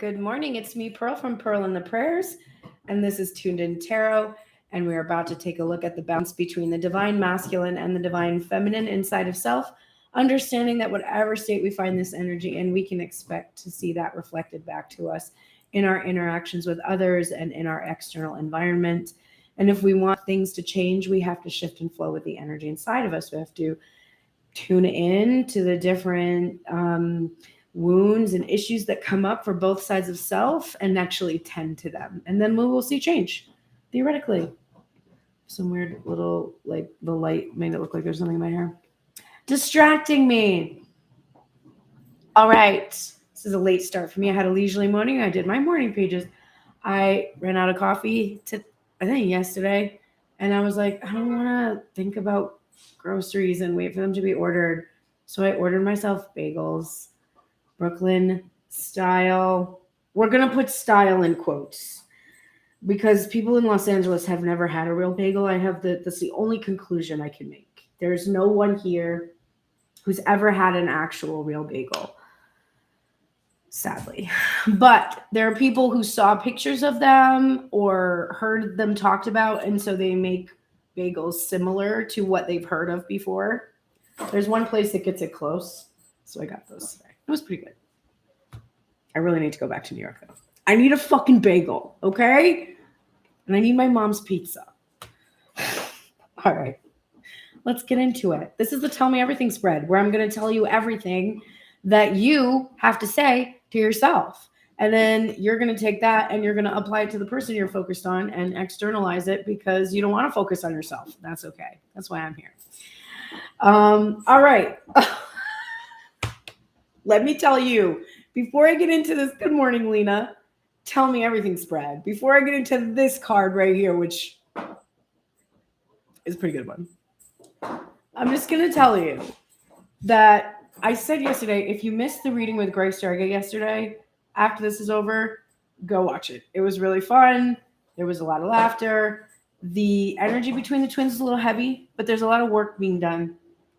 Good morning. It's me, Pearl from Pearl and the Prayers, and this is Tuned In Tarot. And we're about to take a look at the balance between the divine masculine and the divine feminine inside of self, understanding that whatever state we find this energy in, we can expect to see that reflected back to us in our interactions with others and in our external environment. And if we want things to change, we have to shift and flow with the energy inside of us. We have to tune in to the different wounds and issues that come up for both sides of self and actually tend to them. And then we will see change, theoretically. Some weird little, like, the light made it look like there's something in my hair. Distracting me. All right. This is a late start for me. I had a leisurely morning. I did my morning pages. I ran out of coffee, I think yesterday. And I was like, I don't want to think about groceries and wait for them to be ordered. So I ordered myself bagels. Brooklyn style. We're going to put style in quotes because people in Los Angeles have never had a real bagel. That's the only conclusion I can make. There's no one here who's ever had an actual real bagel, sadly. But there are people who saw pictures of them or heard them talked about, and so they make bagels similar to what they've heard of before. There's one place that gets it close, so I got those today. It was pretty good. I really need to go back to New York, though. I need a fucking bagel, okay? And I need my mom's pizza. All right. Let's get into it. This is the Tell Me Everything spread, where I'm going to tell you everything that you have to say to yourself. And then you're going to take that and you're going to apply it to the person you're focused on and externalize it because you don't want to focus on yourself. That's okay. That's why I'm here. All right. Let me tell you, before I get into this, good morning, Lena, Tell Me Everything spread. Before I get into this card right here, which is a pretty good one, I'm just going to tell you that I said yesterday, if you missed the reading with Grace Jarga yesterday, after this is over, go watch it. It was really fun. There was a lot of laughter. The energy between the twins is a little heavy, but there's a lot of work being done.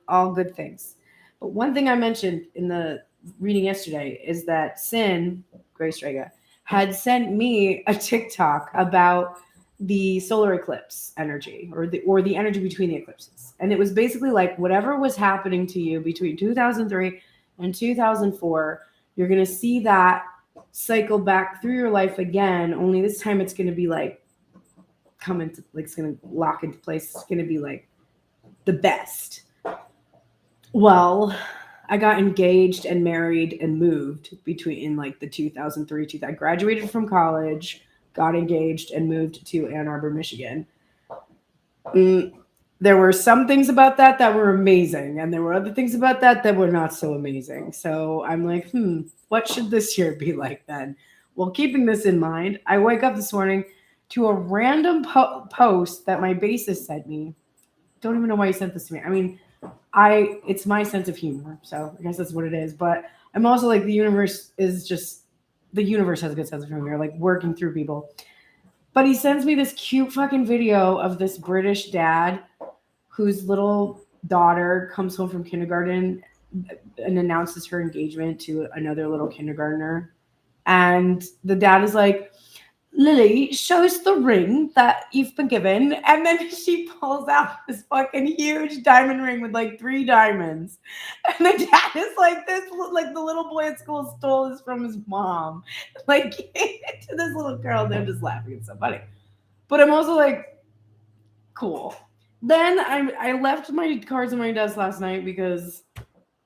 All good things. But one thing I mentioned in the reading yesterday is that Sin, Grace Rega, had sent me a TikTok about the solar eclipse energy or the energy between the eclipses. And it was basically like whatever was happening to you between 2003 and 2004, you're going to see that cycle back through your life again, only this time it's going to be like it's going to lock into place. It's going to be like the best. Well, I got engaged and married and moved in like the 2003. I graduated from college, got engaged and moved to Ann Arbor, Michigan. There were some things about that were amazing, and there were other things about that were not so amazing. So I'm like, what should this year be like then? Well, keeping this in mind, I wake up this morning to a random post that my bassist sent me. Don't even know why he sent this to me. I mean, it's my sense of humor, so I guess that's what it is. But I'm also like, the universe has a good sense of humor, like working through people. But he sends me this cute fucking video of this British dad whose little daughter comes home from kindergarten and announces her engagement to another little kindergartner. And the dad is like, Lily, show us the ring that you've been given. And then she pulls out this fucking huge diamond ring with like 3 diamonds. And the dad is like, the little boy at school stole this from his mom. Like, to this little girl. They're just laughing. It's so funny. But I'm also like, cool. Then I left my cards on my desk last night because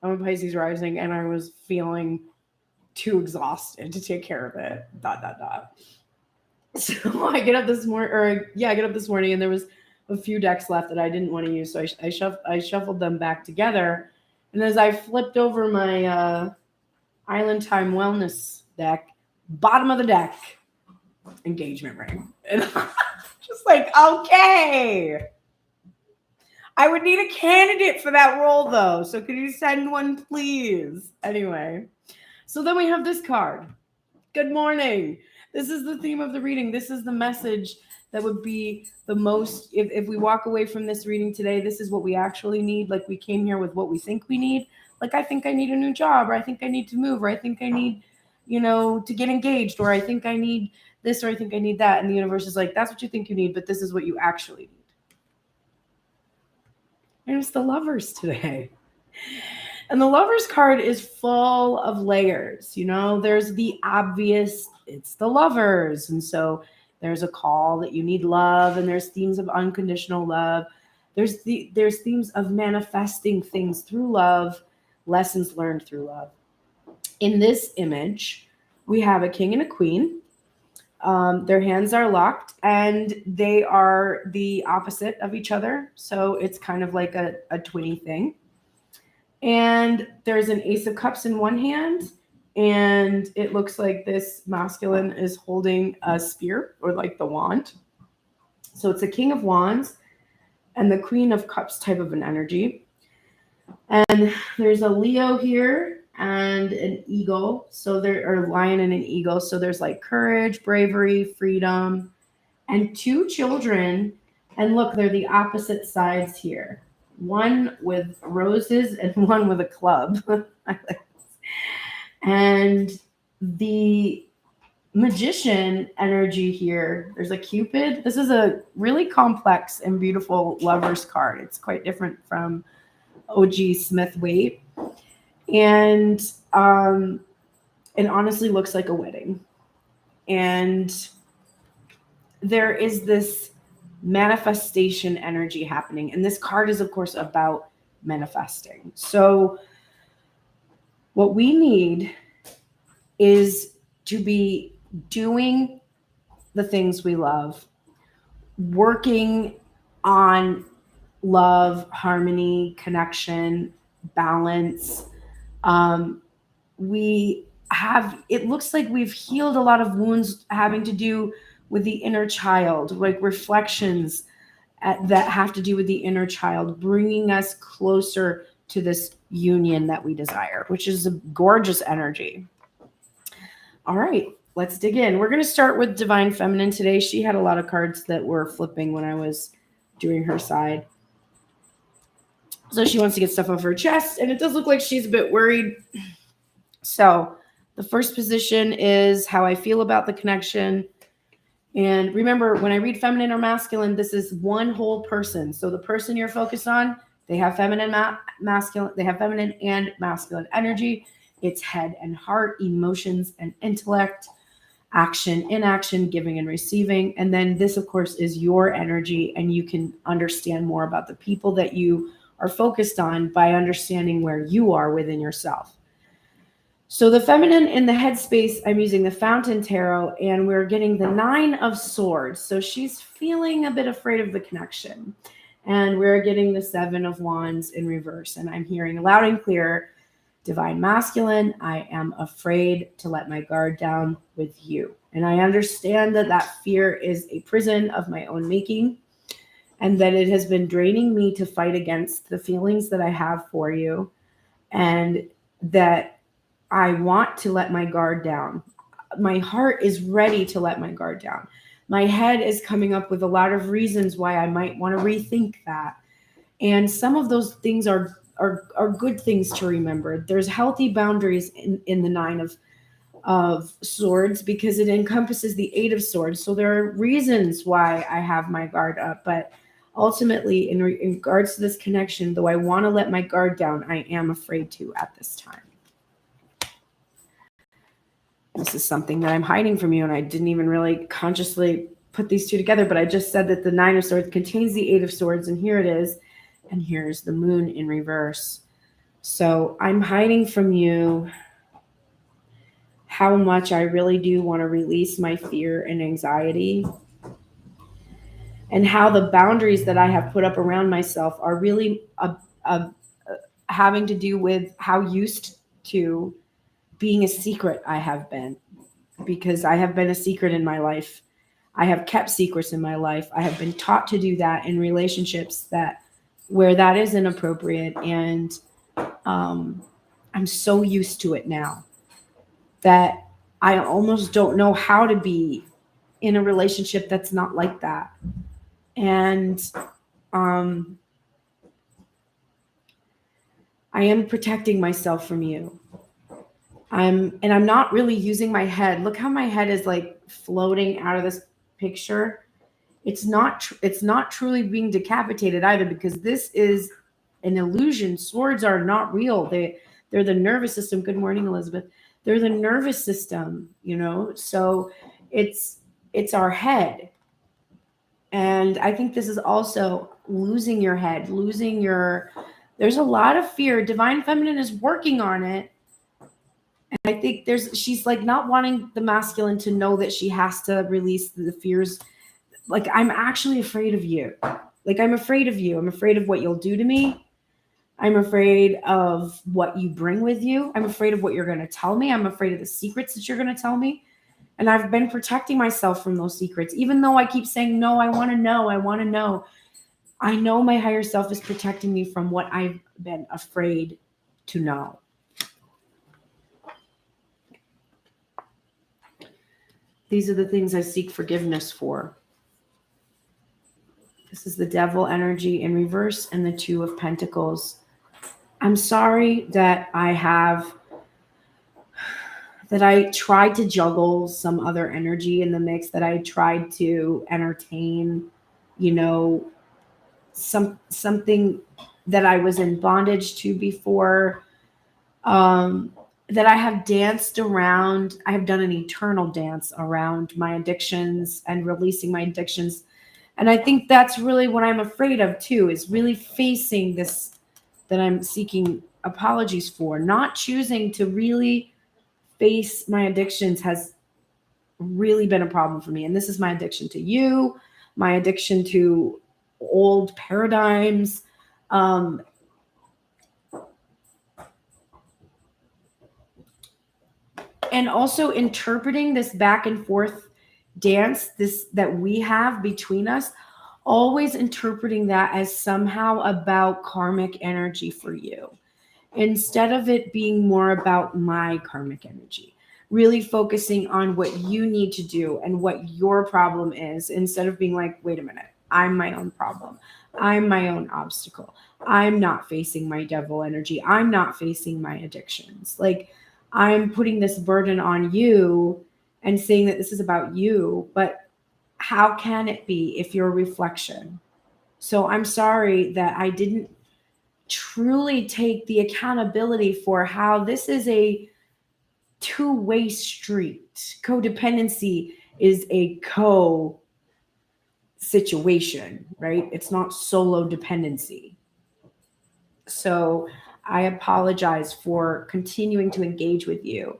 I'm a Pisces rising and I was feeling too exhausted to take care of it. ... So I get up this morning and there was a few decks left that I didn't want to use. So I shuffled them back together. And as I flipped over my Island Time Wellness deck, bottom of the deck, engagement ring. And I'm just like, okay. I would need a candidate for that role though. So could you send one, please? Anyway, so then we have this card. Good morning. This is the theme of the reading. This is the message that would be the most, if we walk away from this reading today, this is what we actually need. Like, we came here with what we think we need. Like, I think I need a new job, or I think I need to move, or I think I need to get engaged, or I think I need this, or I think I need that. And the universe is like, that's what you think you need, but this is what you actually need. And it's the Lovers today. And the Lovers card is full of layers. There's the obvious, it's the Lovers. And so there's a call that you need love, and there's themes of unconditional love. There's themes of manifesting things through love, lessons learned through love. In this image, we have a king and a queen. Their hands are locked, and they are the opposite of each other. So it's kind of like a twinny thing. And there's an Ace of Cups in one hand, and it looks like this masculine is holding a spear, or like the wand. So it's a King of Wands and the Queen of Cups type of an energy. And there's a Leo here and an eagle. So there are a lion and an eagle. So there's like courage, bravery, freedom, and two children. And look, they're the opposite sides here. One with roses and one with a club. And the Magician energy here, there's a Cupid. This is a really complex and beautiful Lovers card. It's quite different from OG Smith Waite. And it honestly looks like a wedding. And there is this manifestation energy happening. And this card is, of course, about manifesting. So what we need is to be doing the things we love, working on love, harmony, connection, balance. It looks like we've healed a lot of wounds having to do with the inner child, like reflections that have to do with the inner child, bringing us closer to this union that we desire, which is a gorgeous energy. All right, let's dig in. We're going to start with Divine Feminine today. She had a lot of cards that were flipping when I was doing her side. So she wants to get stuff off her chest, and it does look like she's a bit worried. So the first position is how I feel about the connection. And remember, when I read feminine or masculine, this is one whole person. So the person you're focused on, they have feminine, masculine. They have feminine and masculine energy. It's head and heart, emotions and intellect, action, inaction, giving and receiving. And then this, of course, is your energy, and you can understand more about the people that you are focused on by understanding where you are within yourself. So the feminine in the headspace, I'm using the Fountain Tarot, and we're getting the 9 of Swords. So she's feeling a bit afraid of the connection. And we're getting the 7 of Wands in reverse. And I'm hearing loud and clear, Divine Masculine, I am afraid to let my guard down with you. And I understand that that fear is a prison of my own making, and that it has been draining me to fight against the feelings that I have for you, and that I want to let my guard down. My heart is ready to let my guard down. My head is coming up with a lot of reasons why I might want to rethink that. And some of those things are good things to remember. There's healthy boundaries in the 9 of Swords, because it encompasses the 8 of Swords. So there are reasons why I have my guard up. But ultimately, in regards to this connection, though I want to let my guard down, I am afraid to at this time. This is something that I'm hiding from you, and I didn't even really consciously put these two together, but I just said that the 9 of Swords contains the 8 of Swords, and here it is, and here's the Moon in reverse. So I'm hiding from you how much I really do want to release my fear and anxiety, and how the boundaries that I have put up around myself are really having to do with how used to being a secret I have been, because I have been a secret in my life. I have kept secrets in my life. I have been taught to do that in relationships where that is inappropriate. And I'm so used to it now that I almost don't know how to be in a relationship that's not like that. And I am protecting myself from you. I'm not really using my head. Look how my head is like floating out of this picture. It's not truly being decapitated either, because this is an illusion. Swords are not real. They're the nervous system. Good morning, Elizabeth. They're the nervous system, So it's our head. And I think this is also losing your head, there's a lot of fear. Divine Feminine is working on it. And I think she's like not wanting the masculine to know that she has to release the fears. Like, I'm actually afraid of you. Like, I'm afraid of you. I'm afraid of what you'll do to me. I'm afraid of what you bring with you. I'm afraid of what you're going to tell me. I'm afraid of the secrets that you're going to tell me. And I've been protecting myself from those secrets, even though I keep saying, no, I want to know. I want to know. I know my higher self is protecting me from what I've been afraid to know. These are the things I seek forgiveness for. This is the devil energy in reverse and the Two of Pentacles. I'm sorry that I tried to juggle some other energy in the mix, that I tried to entertain, something that I was in bondage to before, that I have danced around. I have done an eternal dance around my addictions and releasing my addictions. And I think that's really what I'm afraid of too, is really facing this that I'm seeking apologies for. Not choosing to really face my addictions has really been a problem for me. And this is my addiction to you, my addiction to old paradigms. And also interpreting this back and forth dance that we have between us, always interpreting that as somehow about karmic energy for you, instead of it being more about my karmic energy. Really focusing on what you need to do and what your problem is, instead of being like, wait a minute, I'm my own problem. I'm my own obstacle. I'm not facing my devil energy. I'm not facing my addictions. Like, I'm putting this burden on you and saying that this is about you, but how can it be if you're a reflection? So I'm sorry that I didn't truly take the accountability for how this is a two-way street. Codependency is a situation, right? It's not solo dependency. So I apologize for continuing to engage with you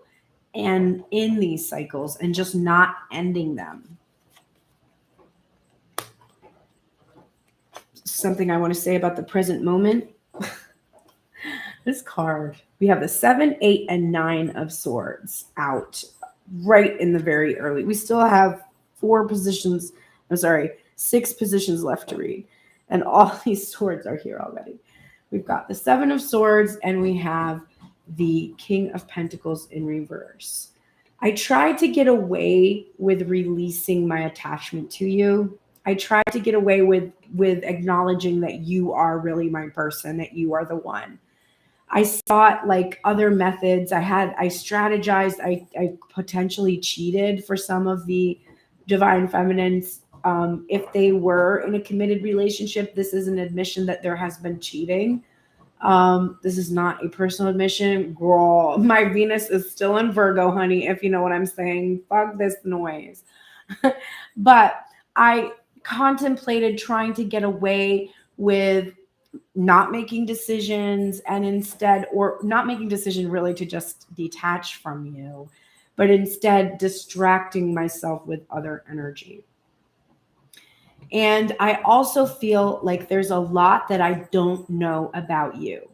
and in these cycles and just not ending them. Something I want to say about the present moment. This card, we have the 7, 8, and 9 of Swords out right in the very early. We still have 6 positions left to read. And all these swords are here already. We've got the 7 of Swords and we have the King of Pentacles in reverse. I tried to get away with releasing my attachment to you. I tried to get away with acknowledging that you are really my person, that you are the one. I sought like other methods. I strategized. I potentially cheated for some of the divine feminines. If they were in a committed relationship, this is an admission that there has been cheating. This is not a personal admission. Girl, my Venus is still in Virgo, honey, if you know what I'm saying. Fuck this noise. But I contemplated trying to get away with not making decisions, and instead, or not making decision really to just detach from you, but instead distracting myself with other energy. And I also feel like there's a lot that I don't know about you.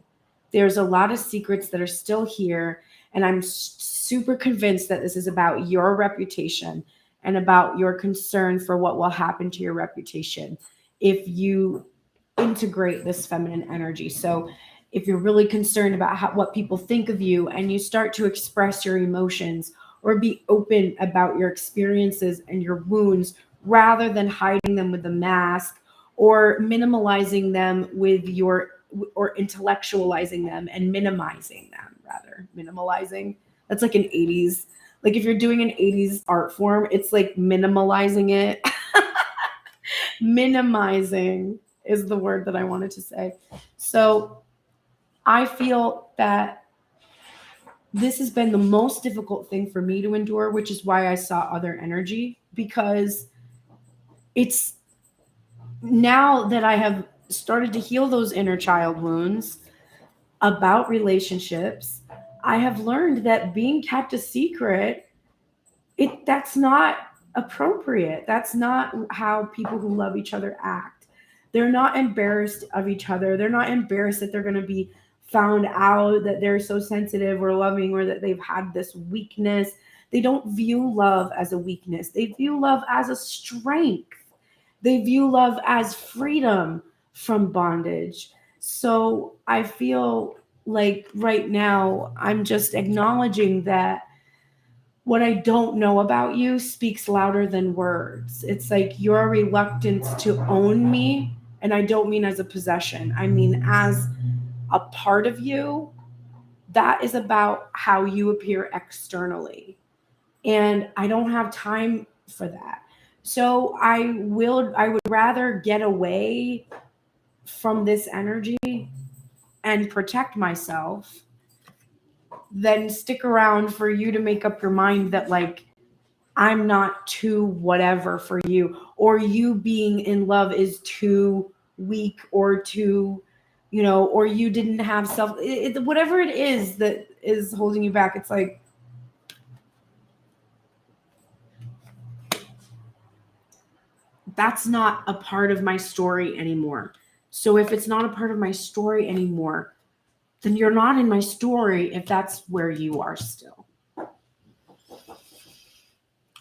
There's a lot of secrets that are still here. And I'm super convinced that this is about your reputation and about your concern for what will happen to your reputation if you integrate this feminine energy. So if you're really concerned about what people think of you, and you start to express your emotions or be open about your experiences and your wounds, rather than hiding them with a mask or minimalizing them or intellectualizing them and minimizing them, rather minimalizing. That's like an 80s. Like if you're doing an 80s art form, it's like minimalizing it. Minimizing is the word that I wanted to say. So I feel that this has been the most difficult thing for me to endure, which is why I saw other energy, because it's now that I have started to heal those inner child wounds about relationships, I have learned that being kept a secret, that's not appropriate. That's not how people who love each other act. They're not embarrassed of each other. They're not embarrassed that they're going to be found out, that they're so sensitive or loving, or that they've had this weakness. They don't view love as a weakness. They view love as a strength. They view love as freedom from bondage. So I feel like right now I'm just acknowledging that what I don't know about you speaks louder than words. It's like your reluctance to own me, and I don't mean as a possession, I mean as a part of you. That is about how you appear externally. And I don't have time for that. So I would rather get away from this energy and protect myself than stick around for you to make up your mind that like I'm not too whatever for you, or you being in love is too weak, or too, or you didn't have whatever it is that is holding you back. It's like, that's not a part of my story anymore. So if it's not a part of my story anymore, then you're not in my story if that's where you are still.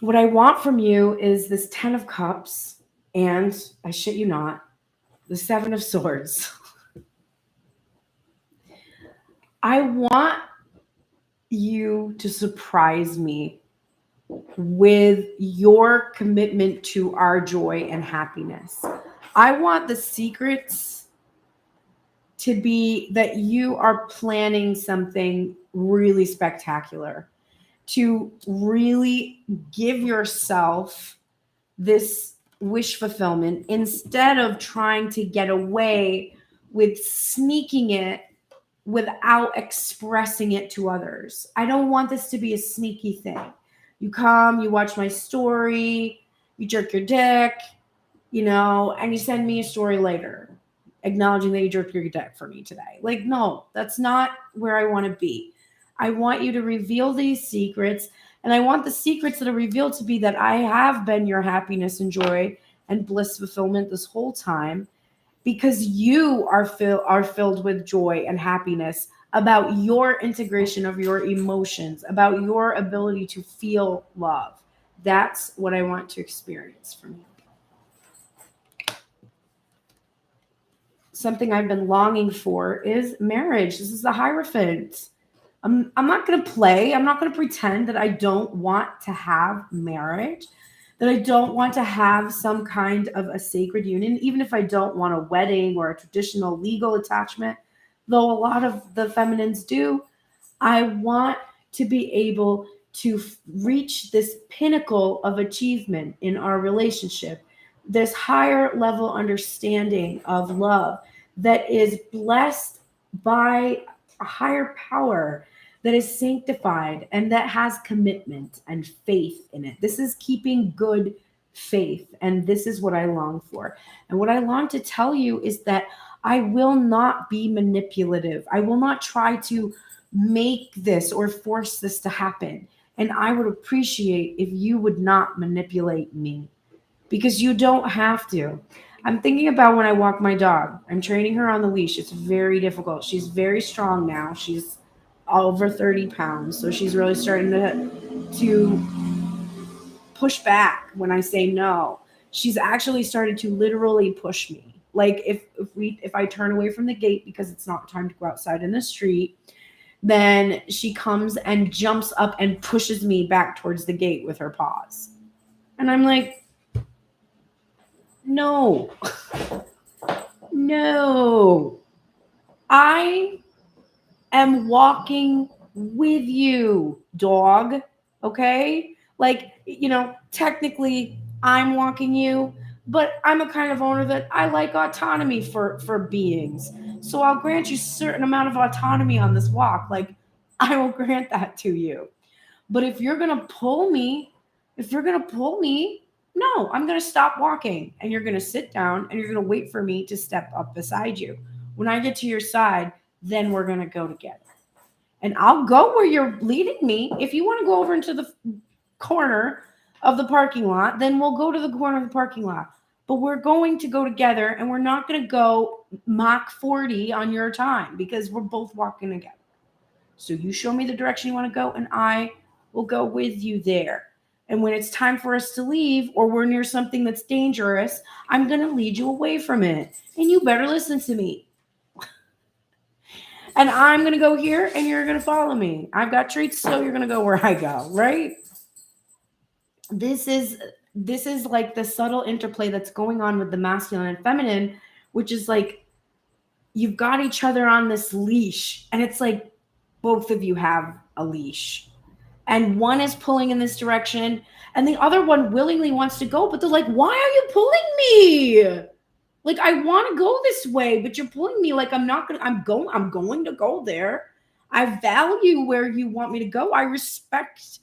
What I want from you is this 10 of Cups and, I shit you not, the 7 of Swords. I want you to surprise me with your commitment to our joy and happiness. I want the secrets to be that you are planning something really spectacular, to really give yourself this wish fulfillment instead of trying to get away with sneaking it without expressing it to others. I don't want this to be a sneaky thing. You come, you watch my story, you jerk your dick, and you send me a story later acknowledging that you jerked your dick for me today. Like, no, that's not where I want to be. I want you to reveal these secrets, and I want the secrets that are revealed to be that I have been your happiness and joy and bliss fulfillment this whole time, because you are filled with joy and happiness about your integration of your emotions, about your ability to feel love. That's what I want to experience from you. Something I've been longing for is marriage. This is the Hierophant. I'm not going to play. I'm not going to pretend that I don't want to have marriage, that I don't want to have some kind of a sacred union, even if I don't want a wedding or a traditional legal attachment, though a lot of the feminines do. I want to be able to reach this pinnacle of achievement in our relationship, this higher level understanding of love that is blessed by a higher power, that is sanctified, and that has commitment and faith in it. This is keeping good faith, and this is what I long for. And what I long to tell you is that I will not be manipulative. I will not try to make this or force this to happen. And I would appreciate if you would not manipulate me, because you don't have to. I'm thinking about when I walk my dog. I'm training her on the leash. It's very difficult. She's very strong now. She's over 30 pounds. So she's really starting to push back when I say no. She's actually started to literally push me. Like if I turn away from the gate because it's not time to go outside in the street, then she comes and jumps up and pushes me back towards the gate with her paws. And I'm like, no. No. I am walking with you, dog. Okay? Like, technically I'm walking you, but I'm a kind of owner that I like autonomy for beings. So I'll grant you a certain amount of autonomy on this walk. Like, I will grant that to you. But if you're going to pull me, no, I'm going to stop walking and you're going to sit down and you're going to wait for me to step up beside you. When I get to your side, then we're going to go together. And I'll go where you're leading me. If you want to go over into the corner of the parking lot, then we'll go to the corner of the parking lot. But we're going to go together and we're not going to go Mach 40 on your time because we're both walking together. So you show me the direction you want to go and I will go with you there. And when it's time for us to leave or we're near something that's dangerous, I'm going to lead you away from it. And you better listen to me. And I'm going to go here and you're going to follow me. I've got treats, so you're going to go where I go, right? This is like the subtle interplay that's going on with the masculine and feminine, which is like you've got each other on this leash. And it's like both of you have a leash. And one is pulling in this direction and the other one willingly wants to go. But they're like, why are you pulling me? Like, I want to go this way, but you're pulling me like I'm going to go there. I value where you want me to go. I respect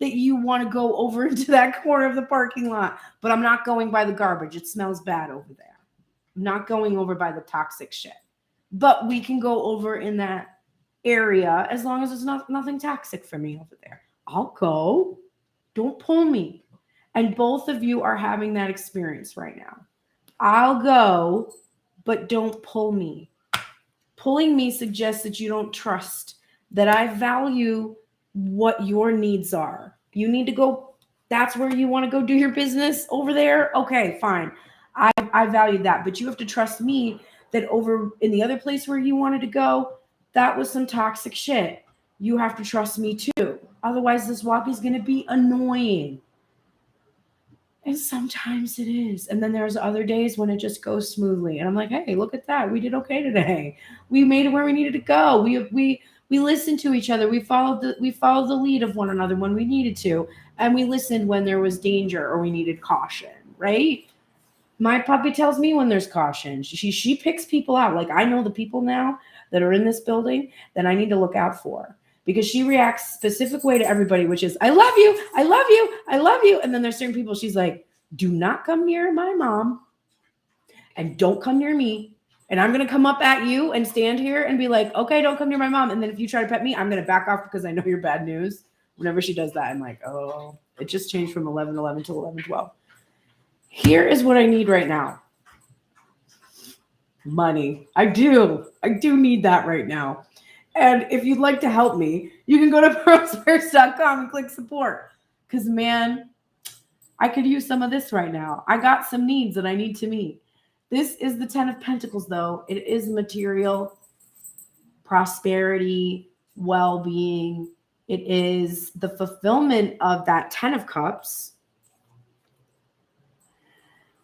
that you want to go over into that corner of the parking lot, but I'm not going by the garbage. It smells bad over there. I'm not going over by the toxic shit. But we can go over in that area as long as there's nothing toxic for me over there. I'll go. Don't pull me. And both of you are having that experience right now. I'll go, but don't pull me. Pulling me suggests that you don't trust, that I value what your needs are. You need to go, that's where you want to go do your business over there? Okay, fine. I value that, but you have to trust me that over in the other place where you wanted to go, that was some toxic shit. You have to trust me too. Otherwise, this walk is going to be annoying. And sometimes it is. And then there's other days when it just goes smoothly. And I'm like, hey, look at that. We did okay today. We made it where we needed to go. We listened to each other. We followed the lead of one another when we needed to. And we listened when there was danger or we needed caution, right? My puppy tells me when there's caution. She picks people out. Like, I know the people now that are in this building that I need to look out for. Because she reacts a specific way to everybody, which is, I love you, I love you, I love you. And then there's certain people she's like, do not come near my mom and don't come near me. And I'm going to come up at you and stand here and be like, okay, don't come near my mom. And then if you try to pet me, I'm going to back off because I know you're bad news. Whenever she does that, I'm like, oh, it just changed from 11:11 to 11:12. Here is what I need right now. Money. I do need that right now. And if you'd like to help me, you can go to pearlspares.com and click support. Because, man, I could use some of this right now. I got some needs that I need to meet. This is the 10 of Pentacles, though. It is material, prosperity, well-being. It is the fulfillment of that 10 of Cups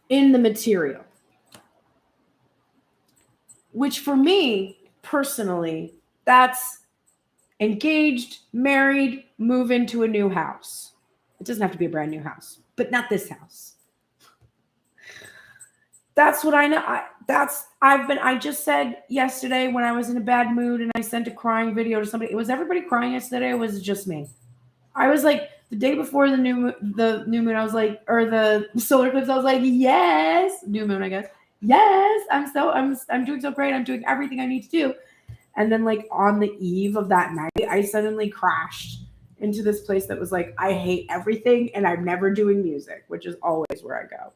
in the material. Which, for me, personally, that's engaged, married, move into a new house. It doesn't have to be a brand new house, but not this house. That's what I know. I just said yesterday when I was in a bad mood and I sent a crying video to somebody. Was everybody crying yesterday or was it just me? I was like, the day before the new moon, I was like, or the solar eclipse, I was like, yes, new moon, I guess. Yes, I'm doing so great. I'm doing everything I need to do. And then, like, on the eve of that night, I suddenly crashed into this place that was like, I hate everything and I'm never doing music, which is always where I go.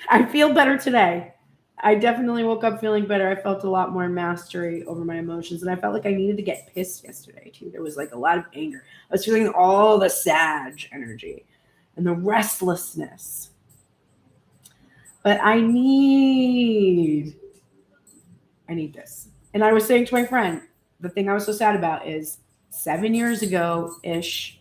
I feel better today. I definitely woke up feeling better. I felt a lot more mastery over my emotions. And I felt like I needed to get pissed yesterday, too. There was, like, a lot of anger. I was feeling all the Sag energy and the restlessness. But I need this. And I was saying to my friend, the thing I was so sad about is 7 years ago-ish,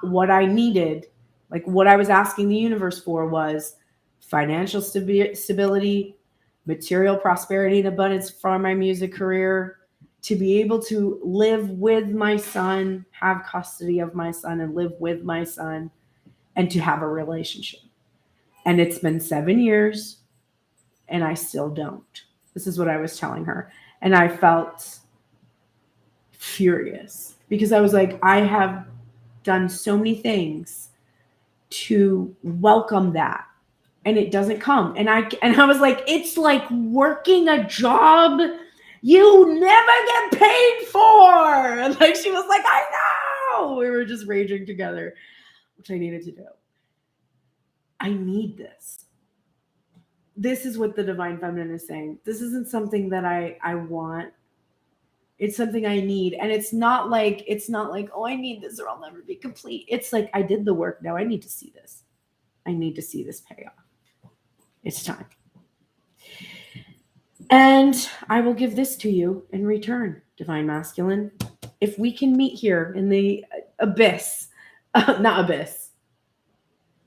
what I needed, like what I was asking the universe for was financial stability, material prosperity and abundance for my music career, to be able to live with my son, have custody of my son and live with my son, and to have a relationship. And it's been 7 years and I still don't. This is what I was telling her. And I felt furious because I was like, I have done so many things to welcome that, and it doesn't come. And I was like, it's like working a job you never get paid for. And like, she was like, I know. We were just raging together, which I needed to do. I need this. This is what the divine feminine is saying. This isn't something that I want. It's something I need. And it's not like, oh, I need this or I'll never be complete. It's like, I did the work. Now I need to see this. I need to see this pay off. It's time. And I will give this to you in return, divine masculine. If we can meet here in the abyss, not abyss.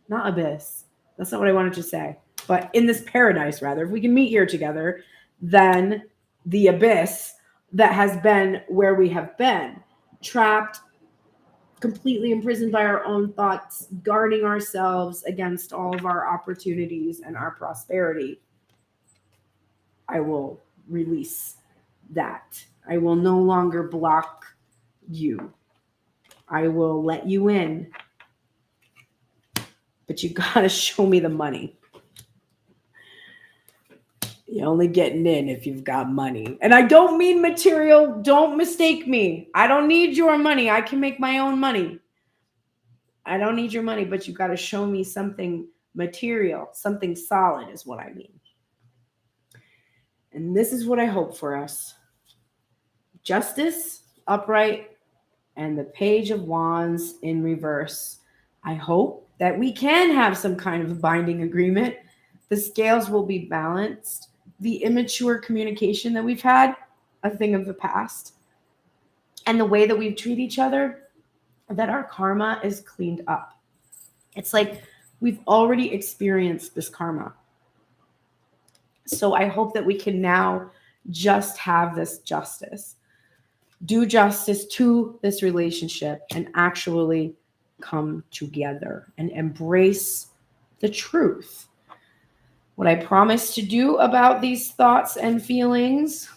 That's not what I wanted to say. But in this paradise, rather, if we can meet here together, then the abyss that has been where we have been, trapped, completely imprisoned by our own thoughts, guarding ourselves against all of our opportunities and our prosperity, I will release that. I will no longer block you. I will let you in. But you got to show me the money. You're only getting in if you've got money. And I don't mean material. Don't mistake me. I don't need your money. I can make my own money. I don't need your money, but you got to show me something material, something solid is what I mean. And this is what I hope for us. Justice, upright, and the Page of Wands in reverse. I hope that we can have some kind of binding agreement. The scales will be balanced. The immature communication that we've had, a thing of the past. And the way that we treat each other, that our karma is cleaned up. It's like we've already experienced this karma. So I hope that we can now just have this justice. Do justice to this relationship and actually come together and embrace the truth. What I promise to do about these thoughts and feelings.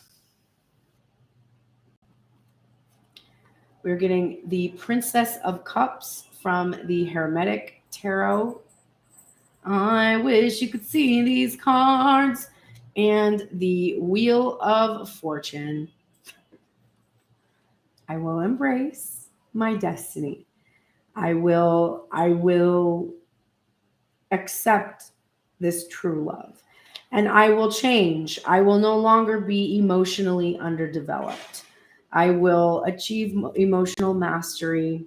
We're getting the Princess of Cups from the Hermetic Tarot. I wish you could see these cards. And the Wheel of Fortune. I will embrace my destiny. I will accept this true love. And I will change. I will no longer be emotionally underdeveloped. I will achieve emotional mastery.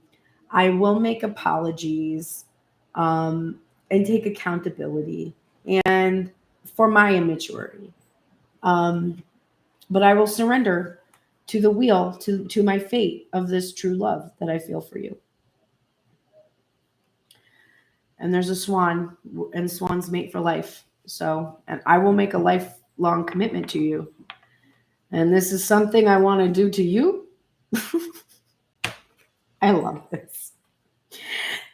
I will make apologies and take accountability and for my immaturity. But I will surrender to the wheel, to my fate of this true love that I feel for you. And there's a swan, and swans mate for life. So, and I will make a lifelong commitment to you. And this is something I want to do to you. I love this.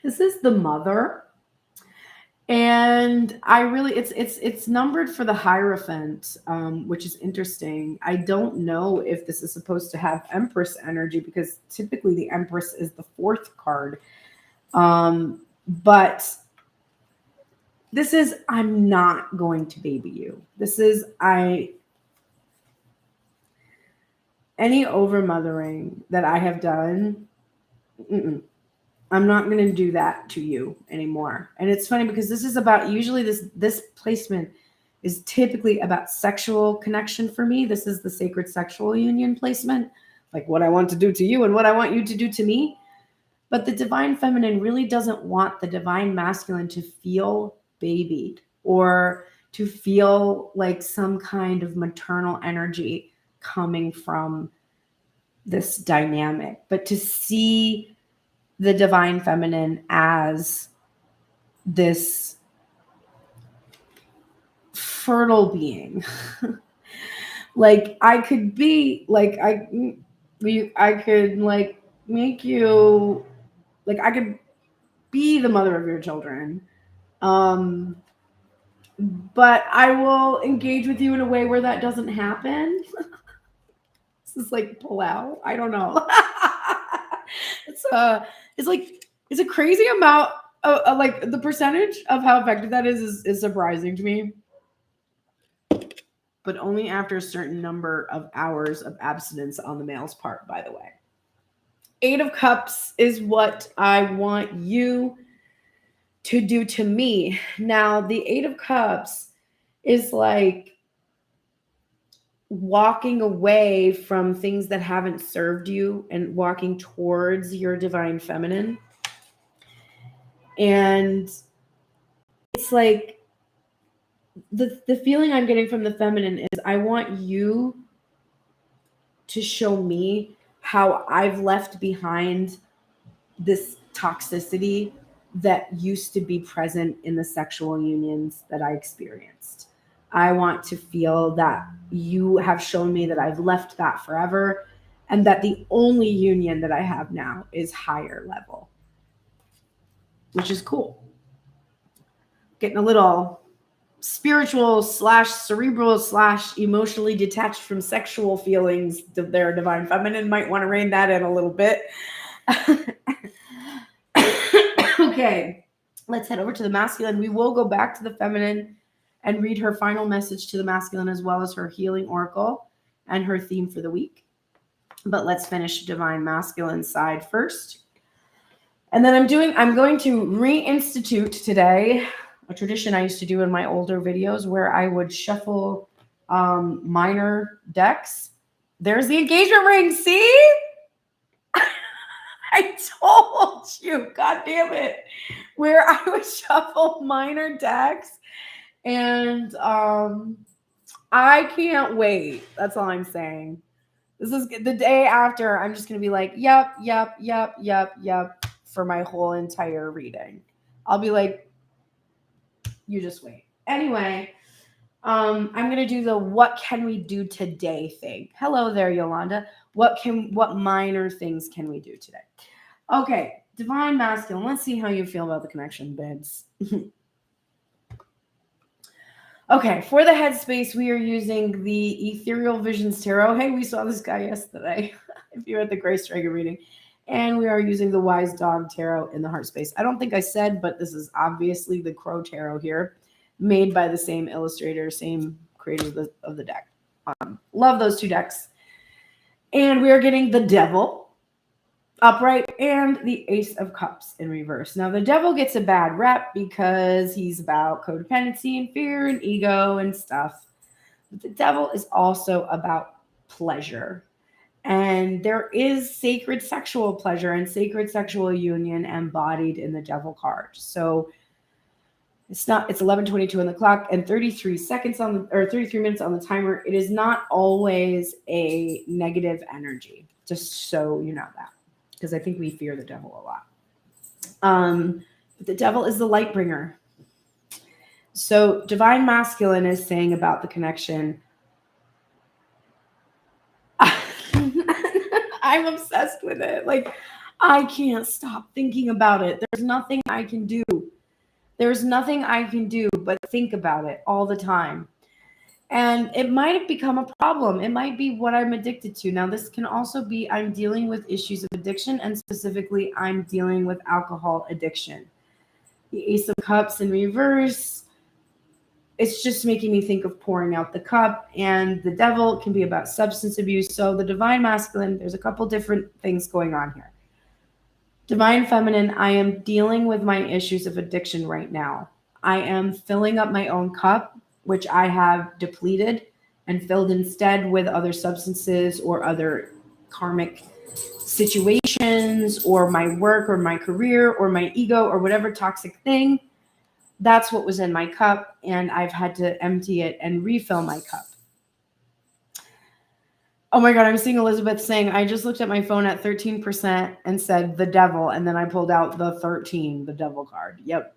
This is the Mother. And I really, it's numbered for the Hierophant, which is interesting. I don't know if this is supposed to have Empress energy because typically the Empress is the fourth card. But this is, I'm not going to baby you. This is, any overmothering that I have done, I'm not going to do that to you anymore. And it's funny because this is about, usually this placement is typically about sexual connection for me. This is the sacred sexual union placement, like what I want to do to you and what I want you to do to me. But the divine feminine really doesn't want the divine masculine to feel babied or to feel like some kind of maternal energy coming from this dynamic, but to see the divine feminine as this fertile being. Like I could be like I could like make you like I could be the mother of your children. But I will engage with you in a way where that doesn't happen. This is like pull out. I don't know. It's a crazy amount of like the percentage of how effective that is surprising to me. But only after a certain number of hours of abstinence on the male's part, by the way. 8 of Cups is what I want you to do to me. Now, the 8 of Cups is like walking away from things that haven't served you and walking towards your divine feminine. And it's like the feeling I'm getting from the feminine is I want you to show me how I've left behind this toxicity that used to be present in the sexual unions that I experienced. I want to feel that you have shown me that I've left that forever and that the only union that I have now is higher level, which is cool. Getting a little spiritual / cerebral / emotionally detached from sexual feelings. Their divine feminine might want to rein that in a little bit. Okay, let's head over to the masculine. We will go back to the feminine and read her final message to the masculine as well as her healing oracle and her theme for the week. But let's finish divine masculine side first. And then I'm going to reinstitute today a tradition I used to do in my older videos where I would shuffle minor decks. There's the engagement ring. See? I told you, God damn it, where I would shuffle minor decks. And I can't wait. That's all I'm saying. This is the day after. I'm just going to be like, yep, for my whole entire reading. I'll be like, you just wait. Anyway, I'm going to do the what can we do today thing. Hello there, Yolanda. What minor things can we do today? Okay, divine masculine. Let's see how you feel about the connection, babes. Okay, for the headspace, we are using the Ethereal Visions Tarot. Hey, we saw this guy yesterday, if you're at the Grace Dragon reading. And we are using the Wise Dog Tarot in the heart space. I don't think I said, but this is obviously the Crow Tarot here, made by the same illustrator, same creator of the deck. Love those two decks. And we are getting the Devil upright and the Ace of Cups in reverse. Now, the Devil gets a bad rep because he's about codependency and fear and ego and stuff. But the Devil is also about pleasure. And there is sacred sexual pleasure and sacred sexual union embodied in the Devil card. So it's 11:22 on the clock and 33 minutes on the timer. It is not always a negative energy, just so you know that, because I think we fear the Devil a lot. But the Devil is the light bringer. So divine masculine is saying about the connection. I'm obsessed with it. Like, I can't stop thinking about it. There's nothing I can do. There's nothing I can do but think about it all the time. And it might have become a problem. It might be what I'm addicted to. Now, this can also be I'm dealing with issues of addiction, and specifically I'm dealing with alcohol addiction. The Ace of Cups in reverse. It's just making me think of pouring out the cup, and the Devil can be about substance abuse. So the divine masculine, there's a couple different things going on here. Divine feminine, I am dealing with my issues of addiction right now. I am filling up my own cup, which I have depleted and filled instead with other substances or other karmic situations or my work or my career or my ego or whatever toxic thing. That's what was in my cup, and I've had to empty it and refill my cup. Oh my God, I'm seeing Elizabeth saying, I just looked at my phone at 13% and said the Devil, and then I pulled out the 13, the Devil card. Yep.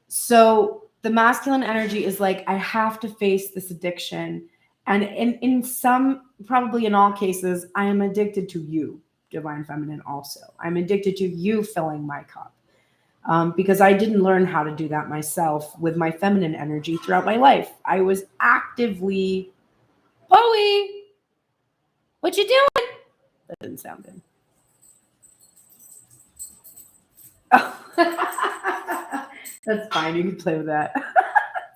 So the masculine energy is like, I have to face this addiction. And in some, probably in all cases, I am addicted to you, divine feminine also. I'm addicted to you filling my cup. Because I didn't learn how to do that myself with my feminine energy throughout my life. I was actively, Bowie, what you doing? That didn't sound good. Oh. That's fine. You can play with that.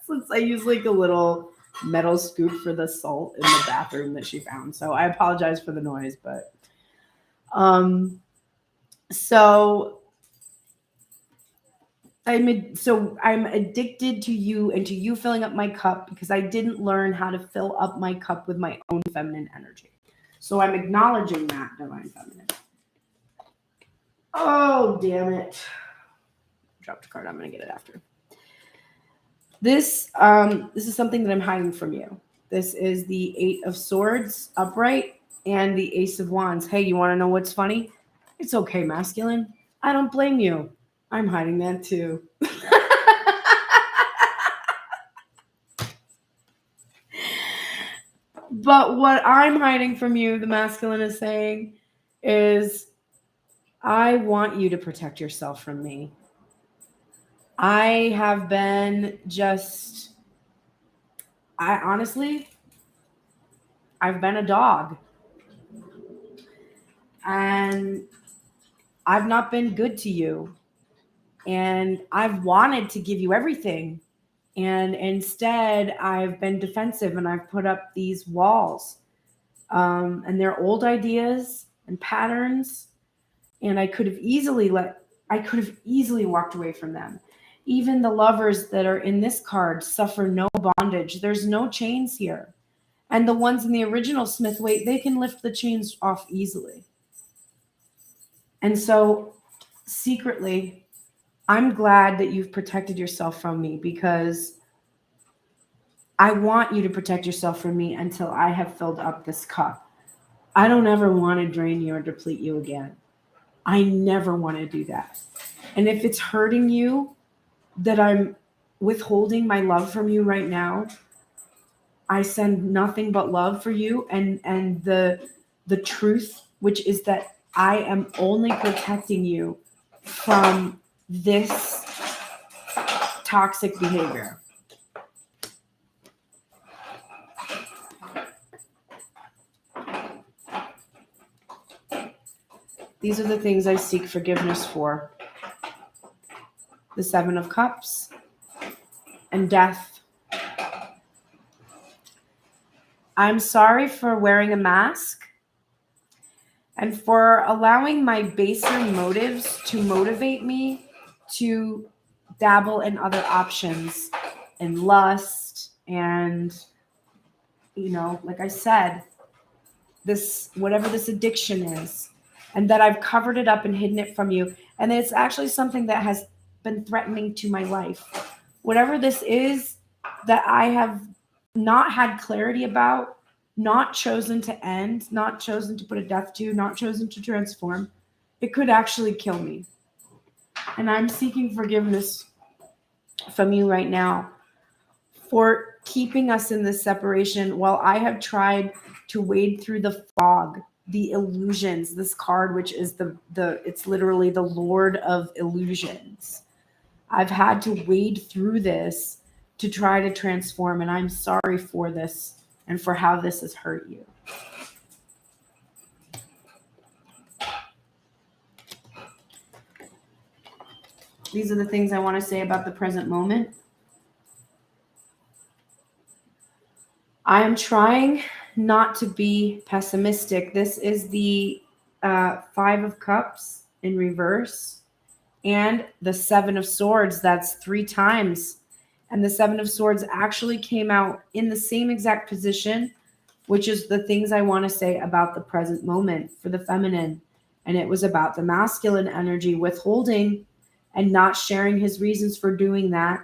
Since I use like a little metal scoop for the salt in the bathroom that she found. So I apologize for the noise, but so I'm addicted to you and to you filling up my cup because I didn't learn how to fill up my cup with my own feminine energy. So I'm acknowledging that, divine feminine. Oh, damn it. Dropped a card. I'm going to get it after. This is something that I'm hiding from you. This is the 8 of Swords upright and the Ace of Wands. Hey, you want to know what's funny? It's okay, masculine. I don't blame you. I'm hiding that too. But what I'm hiding from you, the masculine is saying, is I want you to protect yourself from me. I have been I've been a dog. And I've not been good to you. And I've wanted to give you everything. And instead, I've been defensive and I've put up these walls. And they're old ideas and patterns. And I could have easily walked away from them. Even the lovers that are in this card suffer no bondage. There's no chains here. And the ones in the original Smith Waite, they can lift the chains off easily. And so secretly, I'm glad that you've protected yourself from me because I want you to protect yourself from me until I have filled up this cup. I don't ever want to drain you or deplete you again. I never want to do that. And if it's hurting you that I'm withholding my love from you right now, I send nothing but love for you and the truth, which is that I am only protecting you from this toxic behavior. These are the things I seek forgiveness for. The 7 of Cups and death. I'm sorry for wearing a mask and for allowing my baser motives to motivate me to dabble in other options and lust and, like I said, this, whatever this addiction is, and that I've covered it up and hidden it from you. And it's actually something that has been threatening to my life. Whatever this is that I have not had clarity about, not chosen to end, not chosen to put a death to, not chosen to transform, it could actually kill me. And I'm seeking forgiveness from you right now for keeping us in this separation while I have tried to wade through the fog, the illusions, this card, which is it's literally the Lord of Illusions. I've had to wade through this to try to transform, and I'm sorry for this and for how this has hurt you. These are the things I want to say about the present moment. I am trying not to be pessimistic. This is the 5 of Cups in reverse and the 7 of Swords. That's 3 times. And the 7 of Swords actually came out in the same exact position, which is the things I want to say about the present moment for the feminine. And it was about the masculine energy withholding and not sharing his reasons for doing that.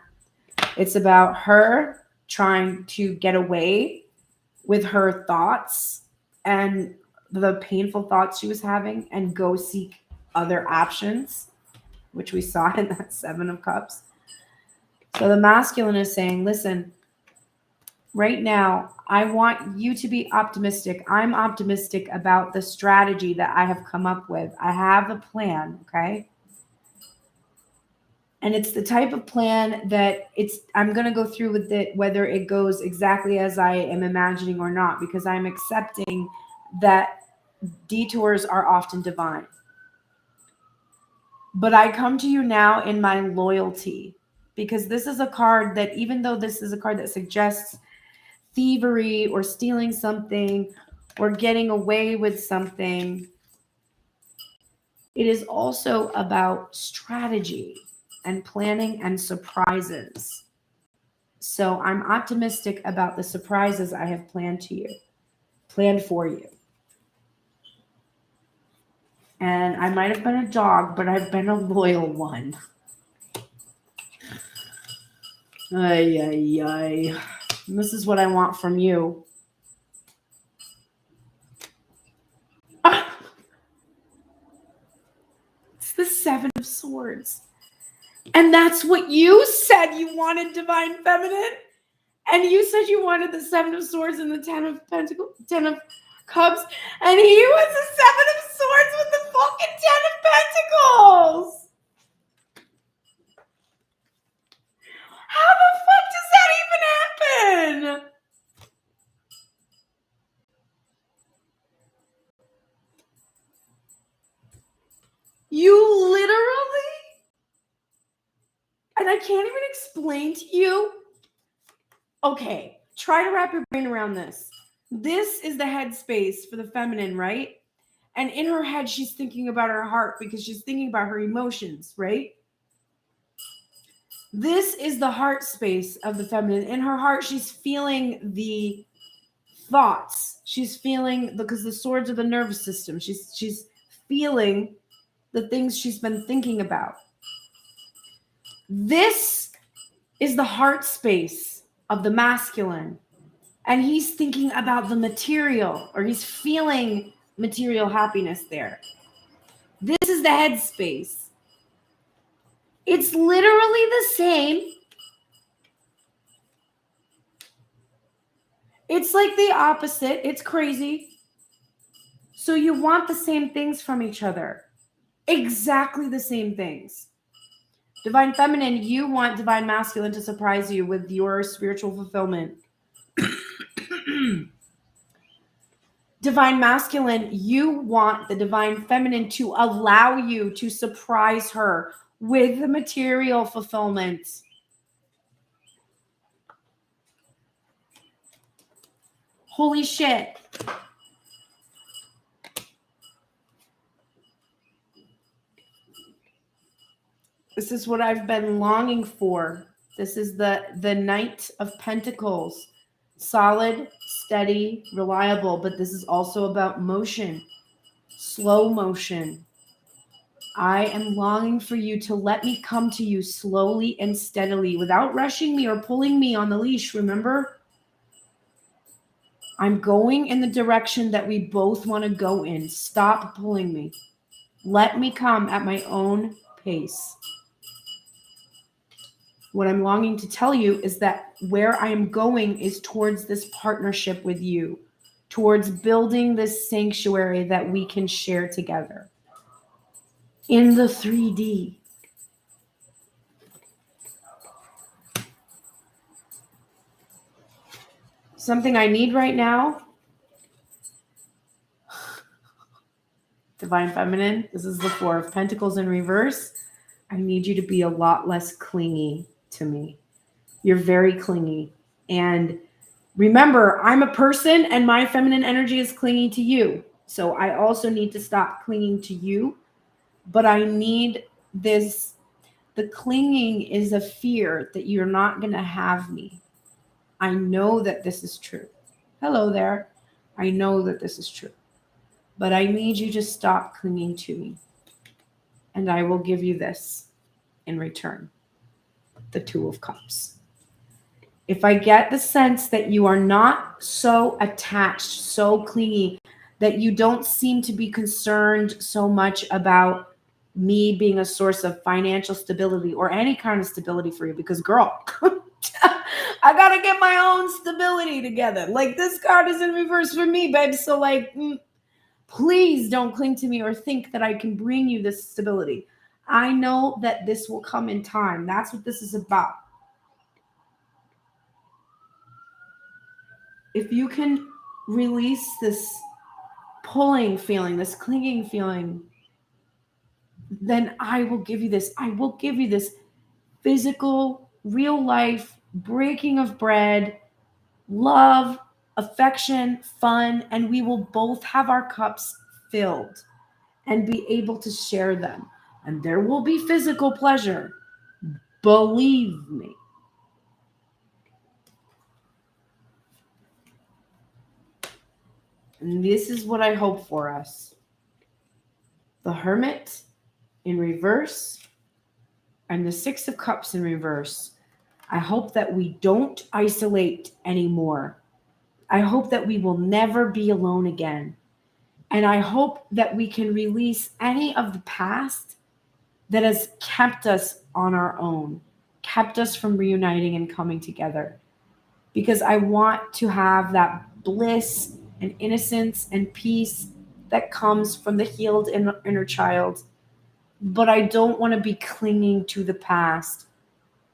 It's about her trying to get away with her thoughts and the painful thoughts she was having and go seek other options, which we saw in that 7 of Cups. So the masculine is saying, listen, right now, I want you to be optimistic. I'm optimistic about the strategy that I have come up with. I have a plan, okay? And it's the type of plan that I'm going to go through with it, whether it goes exactly as I am imagining or not, because I'm accepting that detours are often divine. But I come to you now in my loyalty, because this is a card that, even though this is a card that suggests thievery or stealing something or getting away with something, it is also about strategy and planning and surprises. So I'm optimistic about the surprises I have planned for you. And I might have been a dog, but I've been a loyal one. Ay, ay, ay. And this is what I want from you. It's the Seven of Swords. And that's what you said you wanted, Divine Feminine. And you said you wanted the Seven of Swords and the Ten of Cups. And he was the Seven of Swords with the fucking Ten of Pentacles. How the fuck does that even happen? You literally, and I can't even explain to you. Okay, try to wrap your brain around this. This is the headspace for the feminine, right? And in her head, she's thinking about her heart because she's thinking about her emotions, right? This is the heart space of the feminine. In her heart, she's feeling the thoughts. She's feeling, because the swords are the nervous system. She's feeling the things she's been thinking about. This is the heart space of the masculine. And he's thinking about the material, or he's feeling material happiness there. This is the head space. It's literally the same. It's like the opposite. It's crazy. So you want the same things from each other. Exactly the same things. Divine Feminine, you want Divine Masculine to surprise you with your spiritual fulfillment. Divine Masculine, you want the Divine Feminine to allow you to surprise her with the material fulfillment. Holy shit. This is what I've been longing for. This is the Knight of Pentacles. Solid, steady, reliable, but this is also about motion, slow motion. I am longing for you to let me come to you slowly and steadily without rushing me or pulling me on the leash, remember? I'm going in the direction that we both want to go in. Stop pulling me. Let me come at my own pace. What I'm longing to tell you is that where I am going is towards this partnership with you, towards building this sanctuary that we can share together in the 3D. Something I need right now, Divine Feminine, this is the Four of Pentacles in reverse. I need you to be a lot less clingy to me. You're very clingy. And remember, I'm a person and my feminine energy is clinging to you. So I also need to stop clinging to you. But I need this. The clinging is a fear that you're not going to have me. I know that this is true. Hello there. I know that this is true. But I need you to stop clinging to me. And I will give you this in return. The Two of Cups. If I get the sense that you are not so attached, so clingy, that you don't seem to be concerned so much about me being a source of financial stability or any kind of stability for you, because girl, I gotta get my own stability together. Like, this card is in reverse for me, babe. So like, please don't cling to me or think that I can bring you this stability. I know that this will come in time. That's what this is about. If you can release this pulling feeling, this clinging feeling, then I will give you this. I will give you this physical, real life breaking of bread, love, affection, fun, and we will both have our cups filled and be able to share them. And there will be physical pleasure. Believe me. And this is what I hope for us. The Hermit in reverse and the Six of Cups in reverse. I hope that we don't isolate anymore. I hope that we will never be alone again. And I hope that we can release any of the past that has kept us on our own, kept us from reuniting and coming together. Because I want to have that bliss and innocence and peace that comes from the healed inner child. But I don't want to be clinging to the past,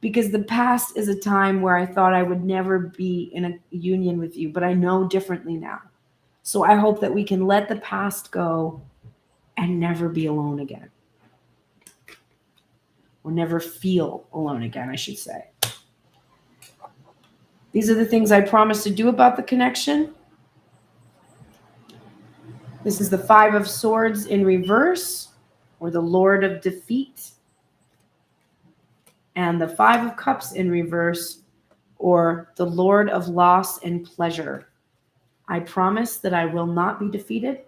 because the past is a time where I thought I would never be in a union with you, but I know differently now. So I hope that we can let the past go and never be alone again. Or never feel alone again, I should say. These are the things I promised to do about the connection. This is the Five of Swords in reverse, or the Lord of Defeat. And the Five of Cups in reverse, or the Lord of Loss and Pleasure. I promise that I will not be defeated,